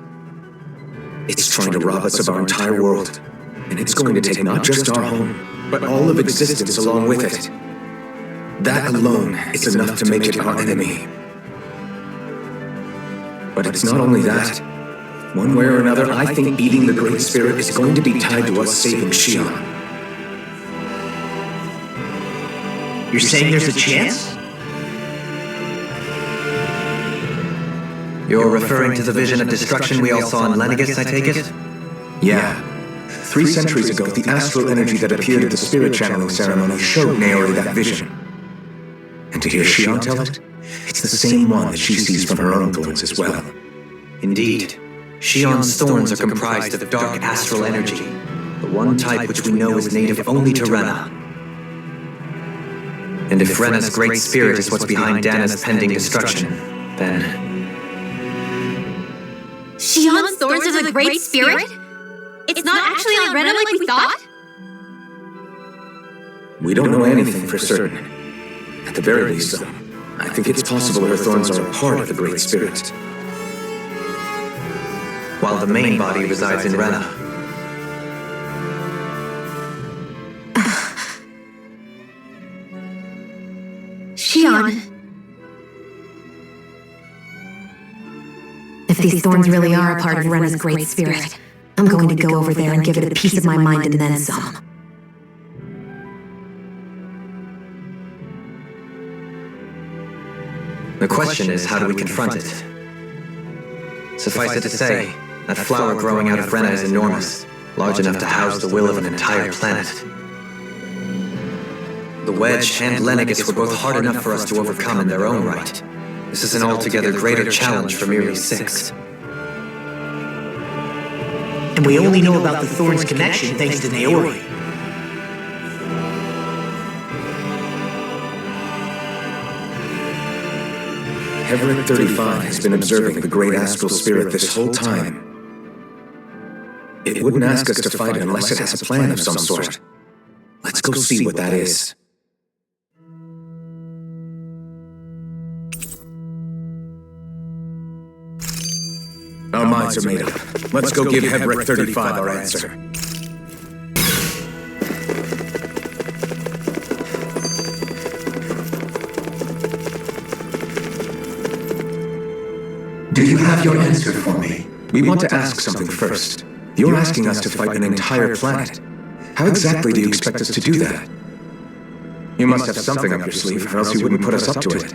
It's trying to rob us of our entire world, and it's going to take not just our home, but all of existence along with it. That alone is enough to make it our enemy. But it's not only that. One way or another, I think beating the Great Spirit is going to be tied to us saving Xion. You're saying there's a chance? You're referring to the vision of destruction we all saw in Lenegis, I take it? Yeah. 3 centuries ago, the astral energy that appeared at the spirit channeling ceremony showed Naori that vision. And to hear Xion tell it, it's the same one that she sees from her own thorns as well. Indeed. Xion's thorns are comprised of dark astral energy, the one type which we know is native only to Rena. And if Rena's great spirit is what's behind Dana's pending destruction, then... Xion's thorns are the Great Spirit? It's not actually on Rena like we thought? We don't know anything for certain. At the very least, though, I think it's possible her thorns are a part of the Great Spirit. While the main body resides in Rena. Xion. If these thorns really are a part of Rena's great spirit, I'm going to go over there and give it a piece of my mind and then some. The question is, how do we confront it? Suffice it to say, that flower growing out of Rena is enormous, large enough to house the will of an entire planet. The Wedge and Lenegis were both hard enough for us to overcome in their own right. This is an altogether greater challenge for merely 6. And we only know about the Thorns' connection thanks to Naori. Everett 35 has been observing the great astral spirit this whole time. It wouldn't ask us to fight it unless it has a plan of some sort. Let's go see what that is. Our minds are made up. Let's go give Everett 35 our answer. Do you have your answer for me? We want to ask something first. You're asking us to fight an entire planet. How exactly do you expect us to do that? You must have something up your sleeve, or else you wouldn't put us up to it.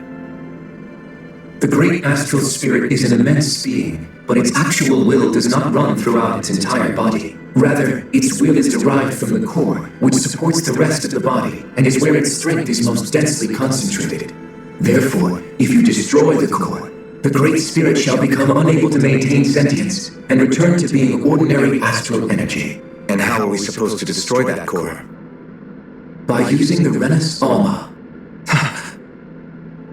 The great astral spirit is an immense being, but its actual will does not run throughout its entire body. Rather, its will is derived from the core, which supports the rest of the body, and is where its strength is most densely concentrated. Therefore, if you destroy the core, the Great Spirit shall become unable to maintain sentience and return to being ordinary astral energy. And how are we supposed to destroy that core? By using the Renas Alma.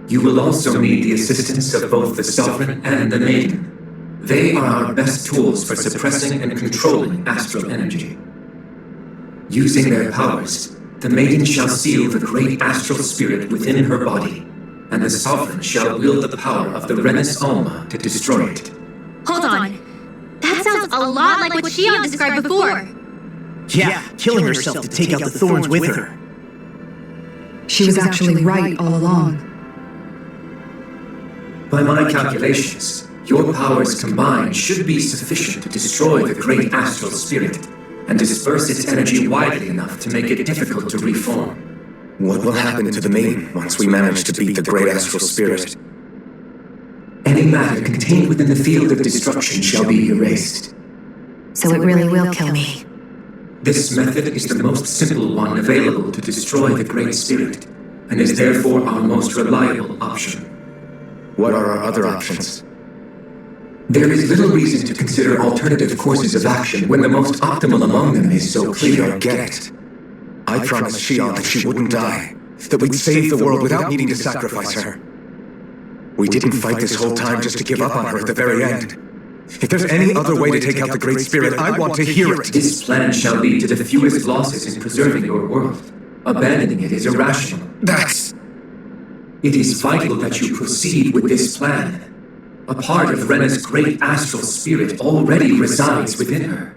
You will also need the assistance of both the Sovereign and the Maiden. They are our best tools for suppressing and controlling astral energy. Using their powers, the Maiden shall seal the great astral spirit within her body, and the Sovereign shall wield the power of the Renas Alma to destroy it. Hold on. That sounds a lot like what Xion described before. Yeah, killing herself to take out the Thorns with her. She was actually right all along. By my calculations, your powers combined should be sufficient to destroy the great astral spirit and disperse its energy widely enough to make it difficult to reform. What will happen to the Maiden once we manage to beat the great astral spirit? Any matter contained within the field of destruction shall be erased. So it really will kill me. This method is the most simple one available to destroy the Great Spirit, and is therefore our most reliable option. What are our other options? There is little reason to consider alternative courses of action when the most optimal among them is so clear. I get it. I promised Xion that she wouldn't die, that we'd save the world without needing to sacrifice her. We didn't fight this whole time just to give up on her at the very end. If there's any other way to take out the Great Spirit, I want to hear it. This plan shall lead to the fewest losses in preserving your world. Abandoning it is irrational. It is vital that you proceed with this plan. A part of Rena's great astral spirit already resides within her.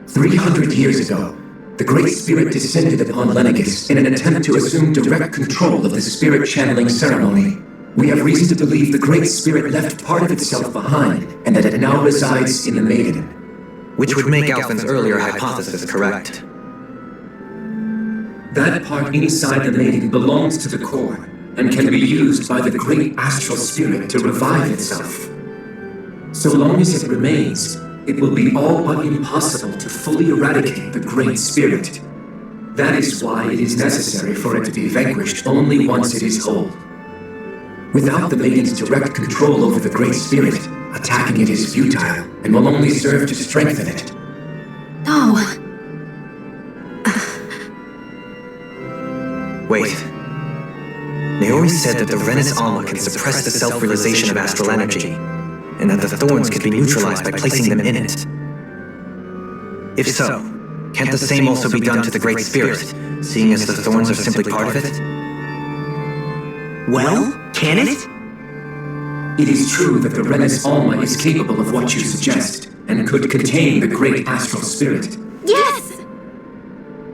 300 years ago, the Great Spirit descended upon Lenegis in an attempt to assume direct control of the spirit channeling ceremony. We have reason to believe the Great Spirit left part of itself behind, and that it now resides in the Maiden. Which would make Alphen's earlier hypothesis correct. That part inside the Maiden belongs to the core, and can be used by the Great Astral Spirit to revive itself. So long as it remains, it will be all but impossible to fully eradicate the Great Spirit. That is why it is necessary for it to be vanquished only once it is whole. Without the Maiden's direct control over the Great Spirit, attacking it is futile and will only serve to strengthen it. No. Wait. Naori said that the Rena's Alma can suppress the self-realization of astral energy, and that the thorns could be neutralized by placing them in it. If so, can't the same also be done to the Great Spirit, seeing as the thorns are simply part of it? Well, can it? It is true that the Rena's Alma is capable of what you suggest, and could contain the Great Astral Spirit. Yes!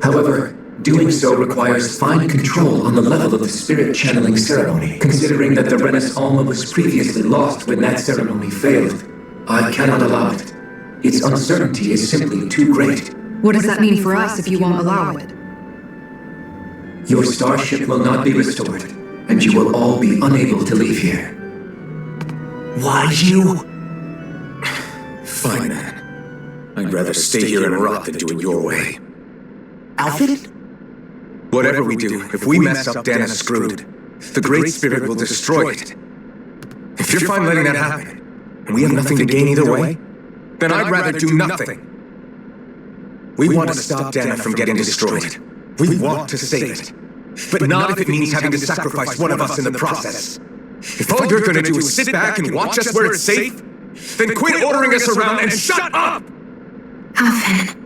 However, doing so requires fine control on the level of the spirit channeling ceremony, considering that the Rena's Alma was previously lost when that ceremony failed. I cannot allow it. Its uncertainty is simply too great. What does that mean for us if you won't allow it? Your starship will not be restored, and you will all be unable to leave here. Why you? Fine, man. I'd rather stay here and rot than do it your way. Alfred? Whatever we do, if we mess up, Dana's screwed. The Great Spirit will destroy it. If you're fine letting that happen, and we have nothing to gain either way, then I'd rather do nothing. We want to stop Dana from getting destroyed. We want to save it. But not if it means having to sacrifice one of us in the process. If all you're gonna do is sit back and watch us where it's safe, then quit ordering us around and shut up! Alphen.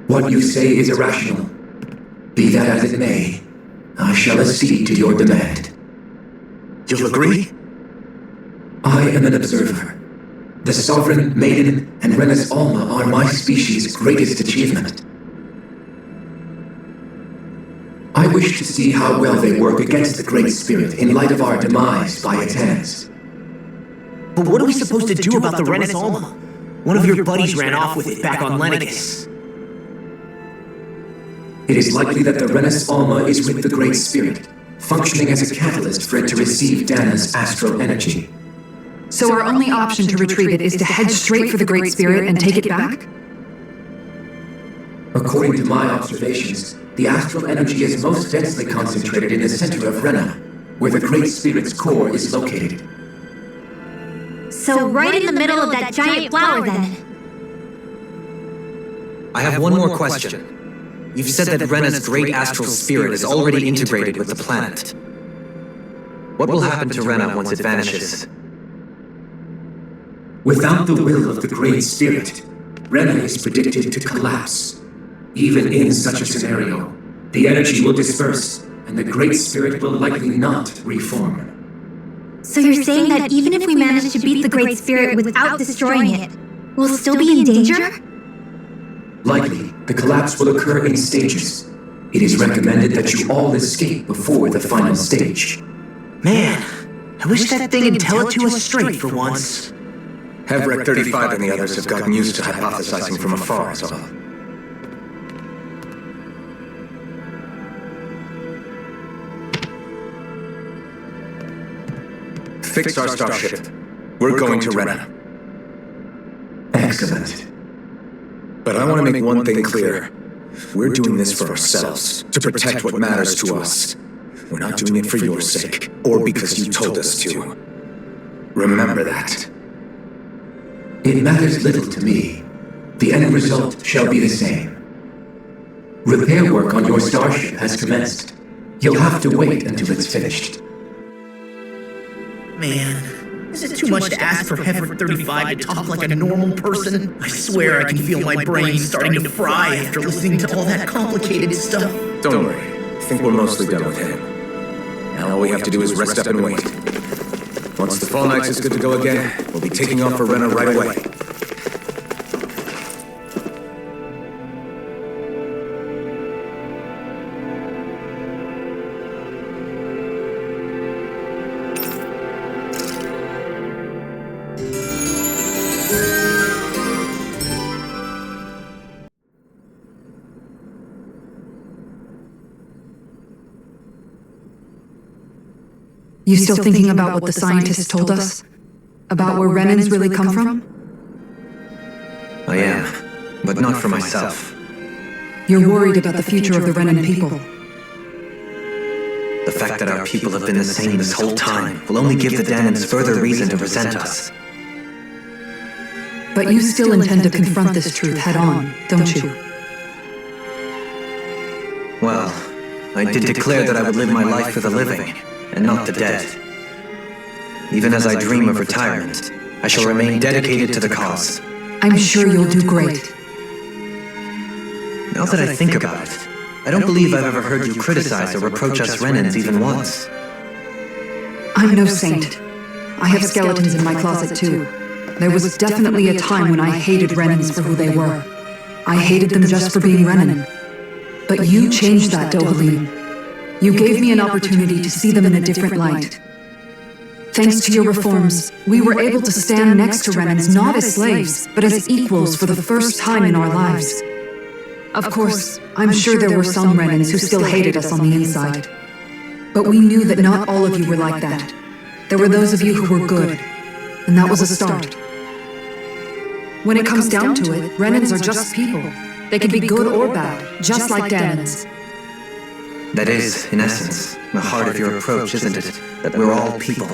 What you say is irrational. Be that as it may, I shall accede to your demand. You'll agree? I am an observer. The Sovereign, Maiden, and Rena's Alma are my species' greatest achievement. I wish to see how well they work against the Great Spirit in light of our demise by its hands. But what are we supposed to do about the Rena's Alma? One of your buddies ran off with it back on Lenegis. It is likely that the Rena's Alma is with the Great Spirit, functioning as a catalyst for it to receive Dana's astral energy. So our only option to retrieve it is to head straight for the Great Spirit and take it back? According to my observations, the astral energy is most densely concentrated in the center of Rena, where the Great Spirit's core is located. So right in the middle of that giant flower, then. I have one more question. You've said that Rena's great astral spirit is already integrated with the planet. What will happen to Rena once it vanishes? Without the will of the Great Spirit, Rena is predicted to collapse. Even in such a scenario, the energy will disperse, and the Great Spirit will likely not reform. So you're saying that even if we manage to beat the Great Spirit without destroying it, we'll still be in danger? Likely, the collapse will occur in stages. It is recommended that you all escape before the final stage. Man, I wish that thing would tell it to us straight for once. Hevrek 35 and the others have gotten used to hypothesizing from afar, is all. Fix our starship. We're going to Rena. Excellent. But I want to make one thing clear. We're doing this for ourselves, to protect what matters to us. We're not doing it for your sake, or because you told us to. Remember that. It matters little to me. The end result shall be the same. Repair work on your starship has commenced. You'll have to wait until it's finished. Man, is it too much to ask for Hevrek 35 to talk like a normal person? I swear I can feel my brain starting to fry after listening to all that complicated stuff. Don't worry. I think we're mostly done with him. Now all we have to do is rest up and wait. Once the Fall Knights is good to go again, we'll be taking off for Rena right away. You still thinking about what the scientists told us? About where Renans really come from? I am, but not for myself. You're worried about the future of the Renan people. The fact that our people have been the same this whole time will only give the Danans further reason to resent us. But you still intend to confront this truth head-on, don't you? Well, I did declare that I would live my life for the living, and not the dead. Even as I dream of retirement, I shall remain dedicated to the cause. I'm sure you'll do great. Now that I think about it, I don't believe I've ever heard you criticize or reproach us Renans even once. I'm no saint. I have skeletons in my closet too. There was definitely a time when I hated Renans for who they were. I hated them just for being Renan. But you changed that, Dohalim. You gave me an opportunity to see them in a different light. Thanks to your reforms, we were able to stand next to Renans not as slaves, but as equals for the first time in our lives. Of course, I'm sure there were some Renans who still hated us on the inside. But we knew that not all of you were like that. There were those of you who were good, and that was a start. When it comes down to it, Renans are just people. They can be good or bad, just like Danans. That is, in essence, the heart of your approach, isn't it? That we're all people.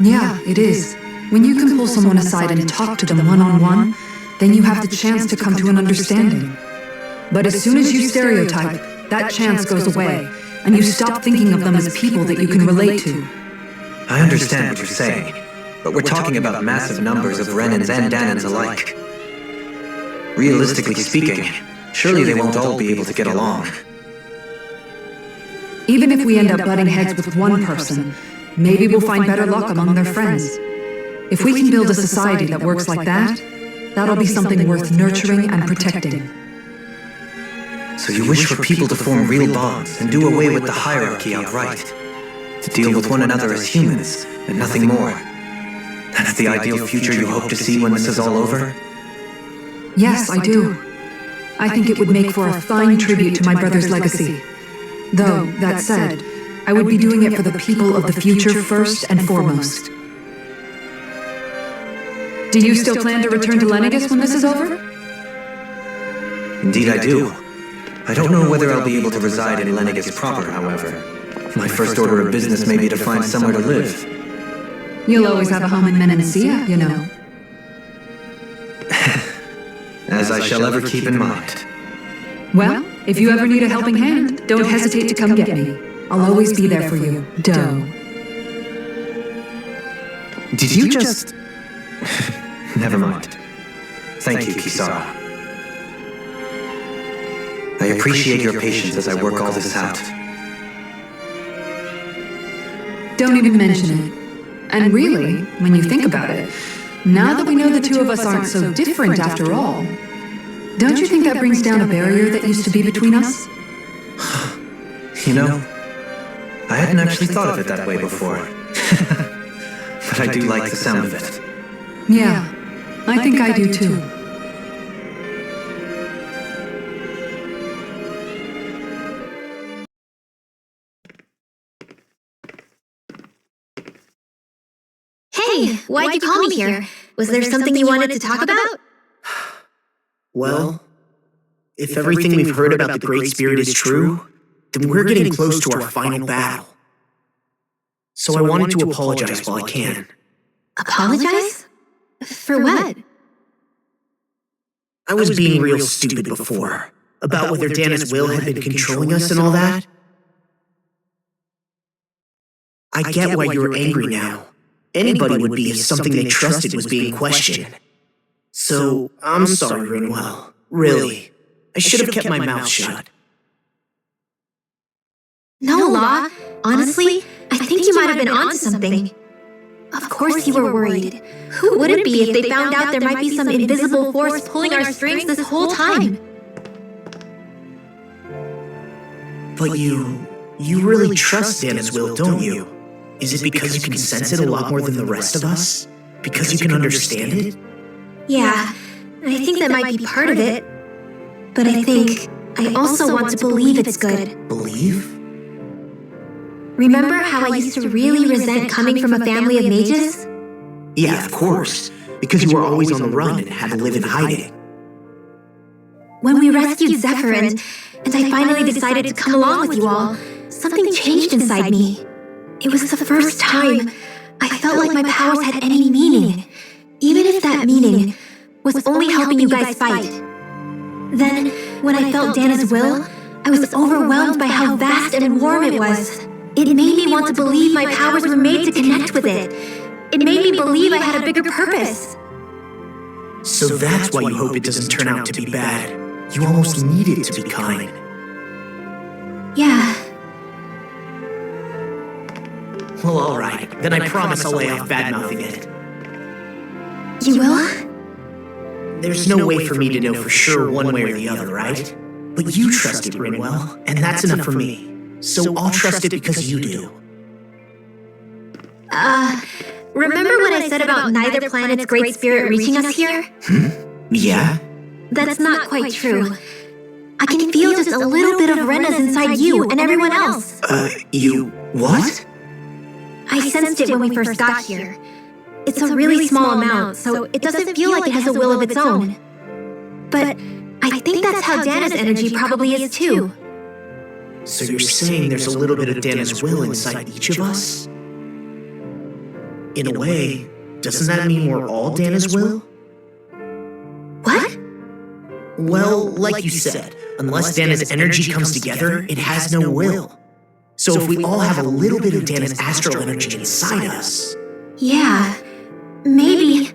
Yeah, it is. When you can pull someone aside and talk to them one-on-one, then you have the chance to come to an understanding. But as soon as you stereotype, that chance goes away, and you stop thinking of them as people that you can relate to. I understand what you're saying, but we're talking about massive numbers of Renans and Danans alike. Realistically speaking, surely they won't all be able to get along. Even if we end up butting heads with one person, maybe we'll find better luck among their friends. If we can build a society that works like that, that'll be something worth nurturing and protecting. So you wish for people to form real bonds and do away with the hierarchy outright? To deal with one another as humans, and nothing more? That's the ideal future you hope to see when this is all over? Yes, I do. I think it would make for a fine tribute to my brother's legacy. Though, that said, I would be doing it for the people of the future first and foremost. Do you still plan to return to Lenegis when this is over? Indeed I do. I don't know whether I'll be able to reside in Lenegis proper, however. My first order of business may be to find somewhere to live. You'll always have a home in Menancia, you know. As I shall ever keep in mind. Well, if you ever need a helping hand, don't hesitate to come get me. I'll always be there for you, Doe. Did you just... Never mind. Thank you, Kisara. I appreciate your patience as I work all this out. Don't even mention it. And really, when you think about it, now that we know the two of us aren't so different after all, don't you think that brings down a barrier that used to be between us? You know, I hadn't actually thought of it that way before. But I do like the sound of it. Yeah, I think I do too. Hey, why'd you call me here? Was there something you wanted to talk about? Well, if everything we've heard about the Great Spirit is true, then we're getting close to our final battle. So I wanted to apologize while I can. Apologize? For what? I was being real stupid before, about whether Dana's will had been controlling us and all that. I get why you're angry now. Anybody would be if something they trusted was being questioned. So, I'm sorry, Rinwell. Really. I should have kept my mouth shut. No, Law. Honestly, I think you might have been onto something. Of course you were worried. Who would it be if they found out there might be some invisible force pulling our strings this whole time? But you really trust Dana's will, don't you? Is it because you can sense it a lot more than the rest of us? Because you can understand it? Yeah, I think that might be part of it. But I think I also want to believe it's good. Believe? Remember how I used to really resent coming from a family of mages? Yeah, of course. Because you were always on the run and had to live in hiding. When we rescued Zephyr and I finally decided to come along with you all, something changed inside me. It was the first time I felt like my powers had any meaning, even if that meaning was only helping you guys fight. Then, when I felt Dana's will, I was overwhelmed by how vast and warm it was. It made me want to believe my powers were made to connect with it. It made me believe I had a bigger purpose. So that's why you hope it doesn't turn out to be bad. You almost need it to be kind. Yeah. Well, alright. Then I promise I'll lay off bad-mouthing it. You will? There's no way for me to know for sure one way or the other, right? But you trust it, Rinwell, and that's enough for me. So I'll trust it because you do. Remember what I said about neither planet's great spirit reaching us here? Yeah? That's not quite true. I can feel just a little bit of Rena's inside you and everyone else. You... what? I sensed it when we first got here. It's a really small amount, so it doesn't feel like it has a will of its own. But I think that's how Dana's energy probably is too. So you're saying there's a little bit of Dana's will inside each of us? In a way, doesn't that mean we're all Dana's will? What? Well, like you said, unless Dana's energy comes together, it has no will. So if we all have a little bit of Dana's astral energy inside us... Yeah, maybe...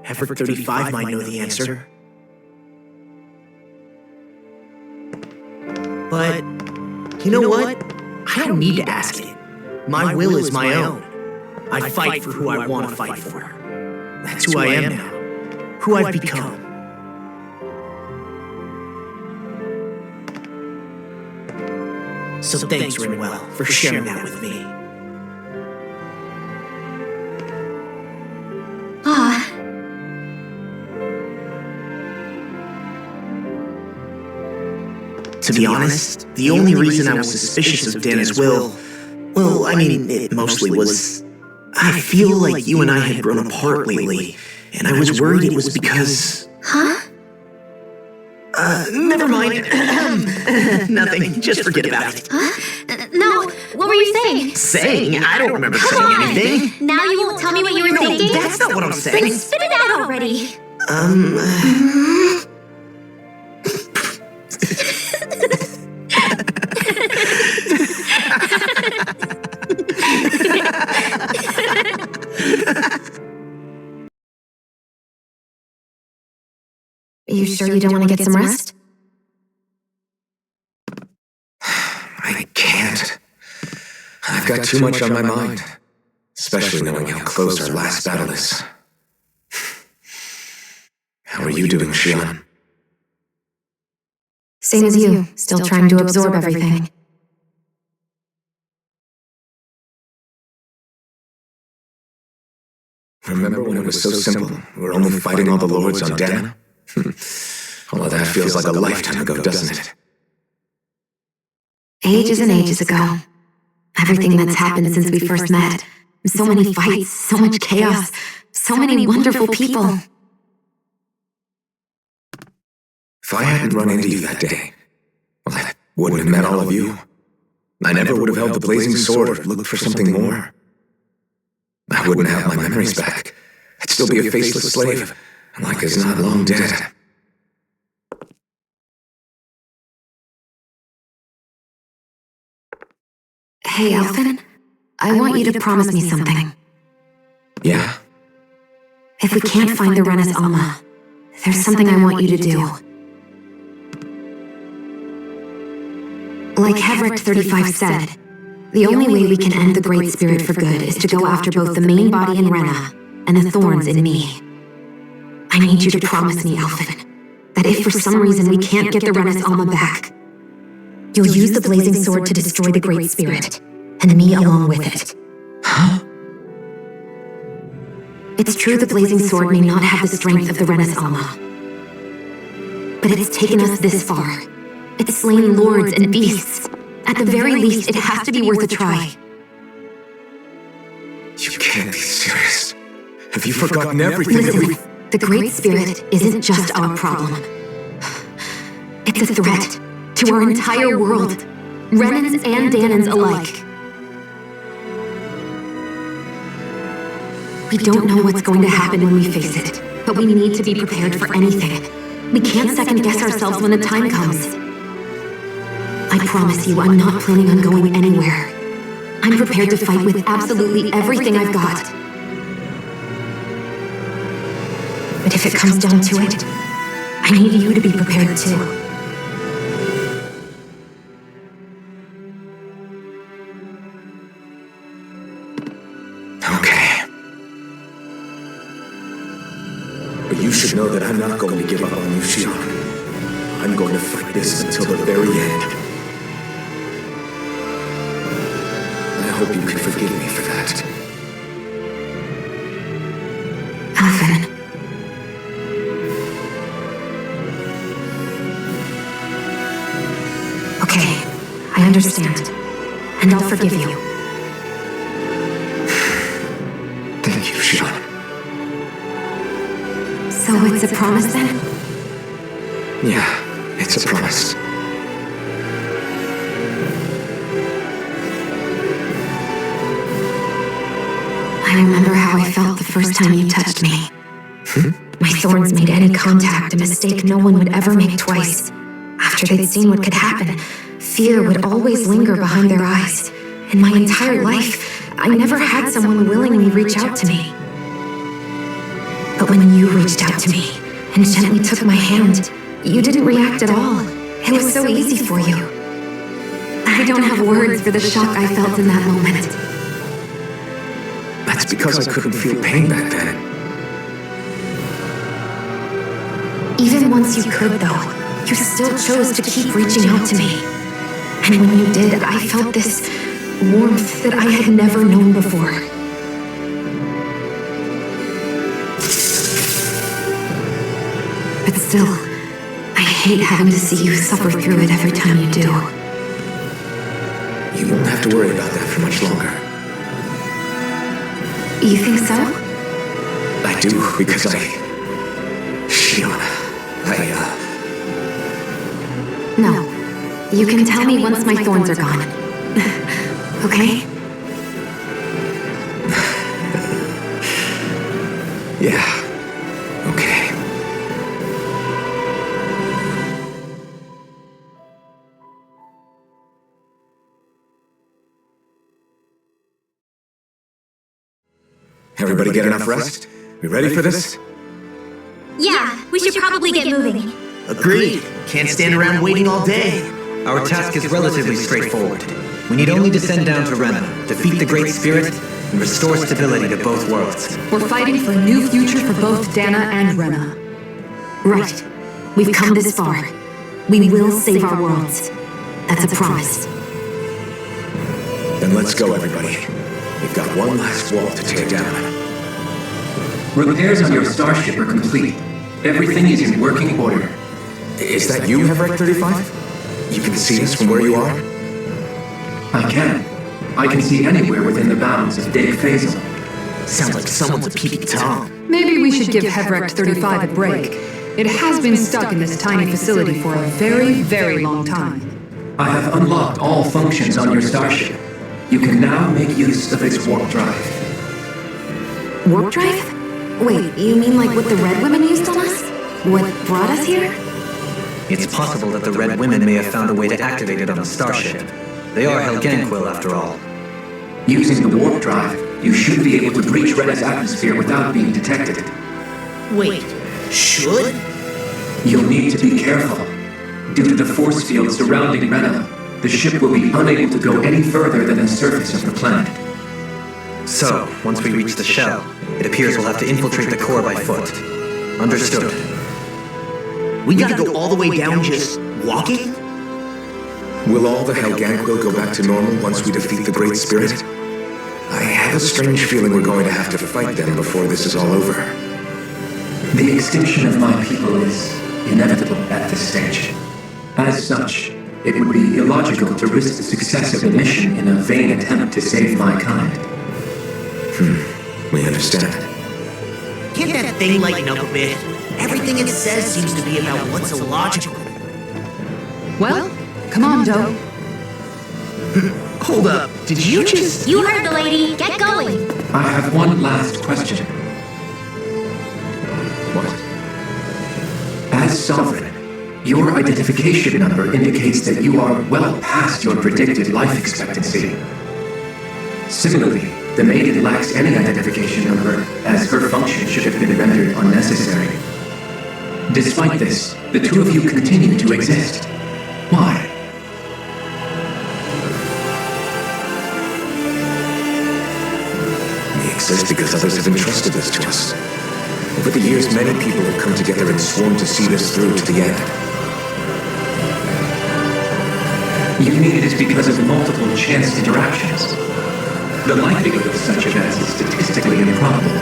Effort 35 might know the answer. But, you know what? I don't need to ask it. My will is my own. I fight for who I want to fight for. That's who I am now. Who I've become. So thanks, Rinwell, for sharing that with me. To be honest, the only reason I was suspicious of Dana's will, well, I mean, it mostly was... I feel like you and I had grown apart lately, and I was worried it was because... Huh? Never mind. Nothing, just forget about it. Huh? No, what were you saying? Saying? I don't remember saying anything. Now you won't tell me what you were thinking? No, that's not what I'm saying. Then spit it out already. Are you sure you don't want to get some rest? I can't. I've got too much on my mind. Especially knowing how close our last battle is. How are you doing, Shion? Same as you, still trying to absorb everything. Remember when it was so simple? We were only fighting all the lords on Dana? Although that feels like a lifetime ago, doesn't it? Ages and ages ago. Everything that's happened since we first met. So many fights, so much chaos, so many wonderful people. If I hadn't run into you that day, well, I wouldn't have met all of you. I never would have held the blazing sword or looked for something more. I wouldn't have my memories back. I'd still be a faceless slave, like as not long dead. Hey, Elfin, I want you to promise me something. Yeah? If we can't find the Rena's Alma, there's something I want you to do. Like Hevric 35 said, the only way we can end the Great Spirit for good is to go after both the main body in Rena and the thorns in me. I need you to promise me, Elfin, that if for some reason we can't get the Rena's Alma back, you'll use the blazing sword to destroy the Great Spirit, and me along with it. Huh? It's true the blazing sword may not have the strength of the Rena's Alma, but it's taken us this far. It's slain lords and beasts. At the very least, it has to be worth a try. Have you forgotten everything that we... The Great Spirit isn't just our problem. It's a threat to our entire world, Renans and Danans alike. We don't know what's going to happen when we face it, but we need to be prepared for anything. We can't second-guess ourselves when the time comes. I promise you, I'm not planning on going anywhere. I'm prepared to fight with absolutely everything I've got. But if it comes down to it, I need you to be prepared too. Okay. But you should know that I'm not going to give up on you, Shion. I'm going to fight this until the very end. I hope you can forgive me for that. Alvin. Okay, I understand. And I'll forgive you. Thank you, Shion. So it's a promise then? Yeah, it's a promise. I remember how I felt the first time you touched me. My thorns made any contact a mistake no one would ever make twice. After they'd seen what could happen, fear would always linger behind their eyes. In my entire life, I never had someone willingly reach out to me. But when you reached out to me and gently took my hand, you didn't react at all. It was so easy for you. I don't have words for the shock I felt in that moment. That's because I couldn't feel pain back then. Even once you could, though, you still chose to keep reaching out to me. And when you did, I felt this warmth that I had never known before. But still, I hate having to see you suffer through it every time you do. You won't have to worry about that for much longer. You think so? I do, because Shion, No. You can tell me once my thorns are gone. Okay? Yeah. Okay. Everybody get enough rest? We ready for this? Yeah, we should probably get moving. Agreed. Can't stand around waiting all day. Our task is relatively straightforward. We need only descend down to Rena, defeat the Great Spirit, and restore stability to both worlds. We're fighting for a new future for both Dana and Rena. Right. We've come this far. We will save our worlds. That's a promise. Then let's go, everybody. We've got one last wall to tear down. Repairs on your starship are complete. Everything is in working order. Is that you, Hevrak 35? You can see us from where you are? I can. I can see anywhere within the bounds of Daeq Faezol. Sounds like someone's a peeping Tom. Maybe we should give Hevrak 35 a break. It has been stuck in this tiny facility for a very, very long time. I have unlocked all functions on your starship. You can now make use of its warp drive. Warp drive? Wait, you mean like what the Red Women used on us? What brought us here? It's possible that the Red Women may have found a way to activate it on the starship. They are Helgenquil, after all. Using the warp drive, you should be able to breach Rena's atmosphere without being detected. Wait, should? You'll need to be careful. Due to the force field surrounding Rena, the ship will be unable to go any further than the surface of the planet. So, once we reach the shell, it appears we'll have to infiltrate the core by foot. Understood. We gotta go all the way down just walking? Will all the Helgenquil go back to normal once we defeat the Great Spirit? I have a strange feeling we're going to have to fight them before this is all over. The extinction of my people is inevitable at this stage. As such, it would be illogical to risk the success of the mission in a vain attempt to save my kind. We understand. Can't that thing lighten up a bit? Everything it says seems to be about what's illogical. Well, come on, Doe. Hold up, did you just... You heard the lady. Get going. I have one last question. What? As Sovereign, your identification number indicates that you are well past your predicted life expectancy. Similarly, the maiden lacks any identification number, as her function should have been rendered unnecessary. Despite this, the two of you continue to exist. Why? We exist because others have entrusted this to us. Over the years, many people have come together and sworn to see this through to the end. You mean it is because of multiple chance interactions? The likelihood of such events is statistically improbable.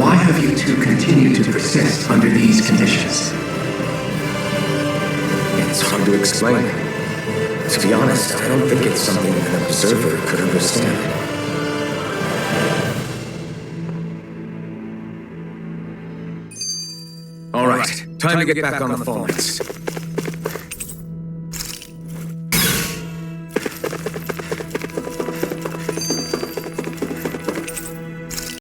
Why have you two continued to persist under these conditions? It's hard to explain. To be honest, I don't think it's something an observer could understand. All right, time to get back on the phone lines.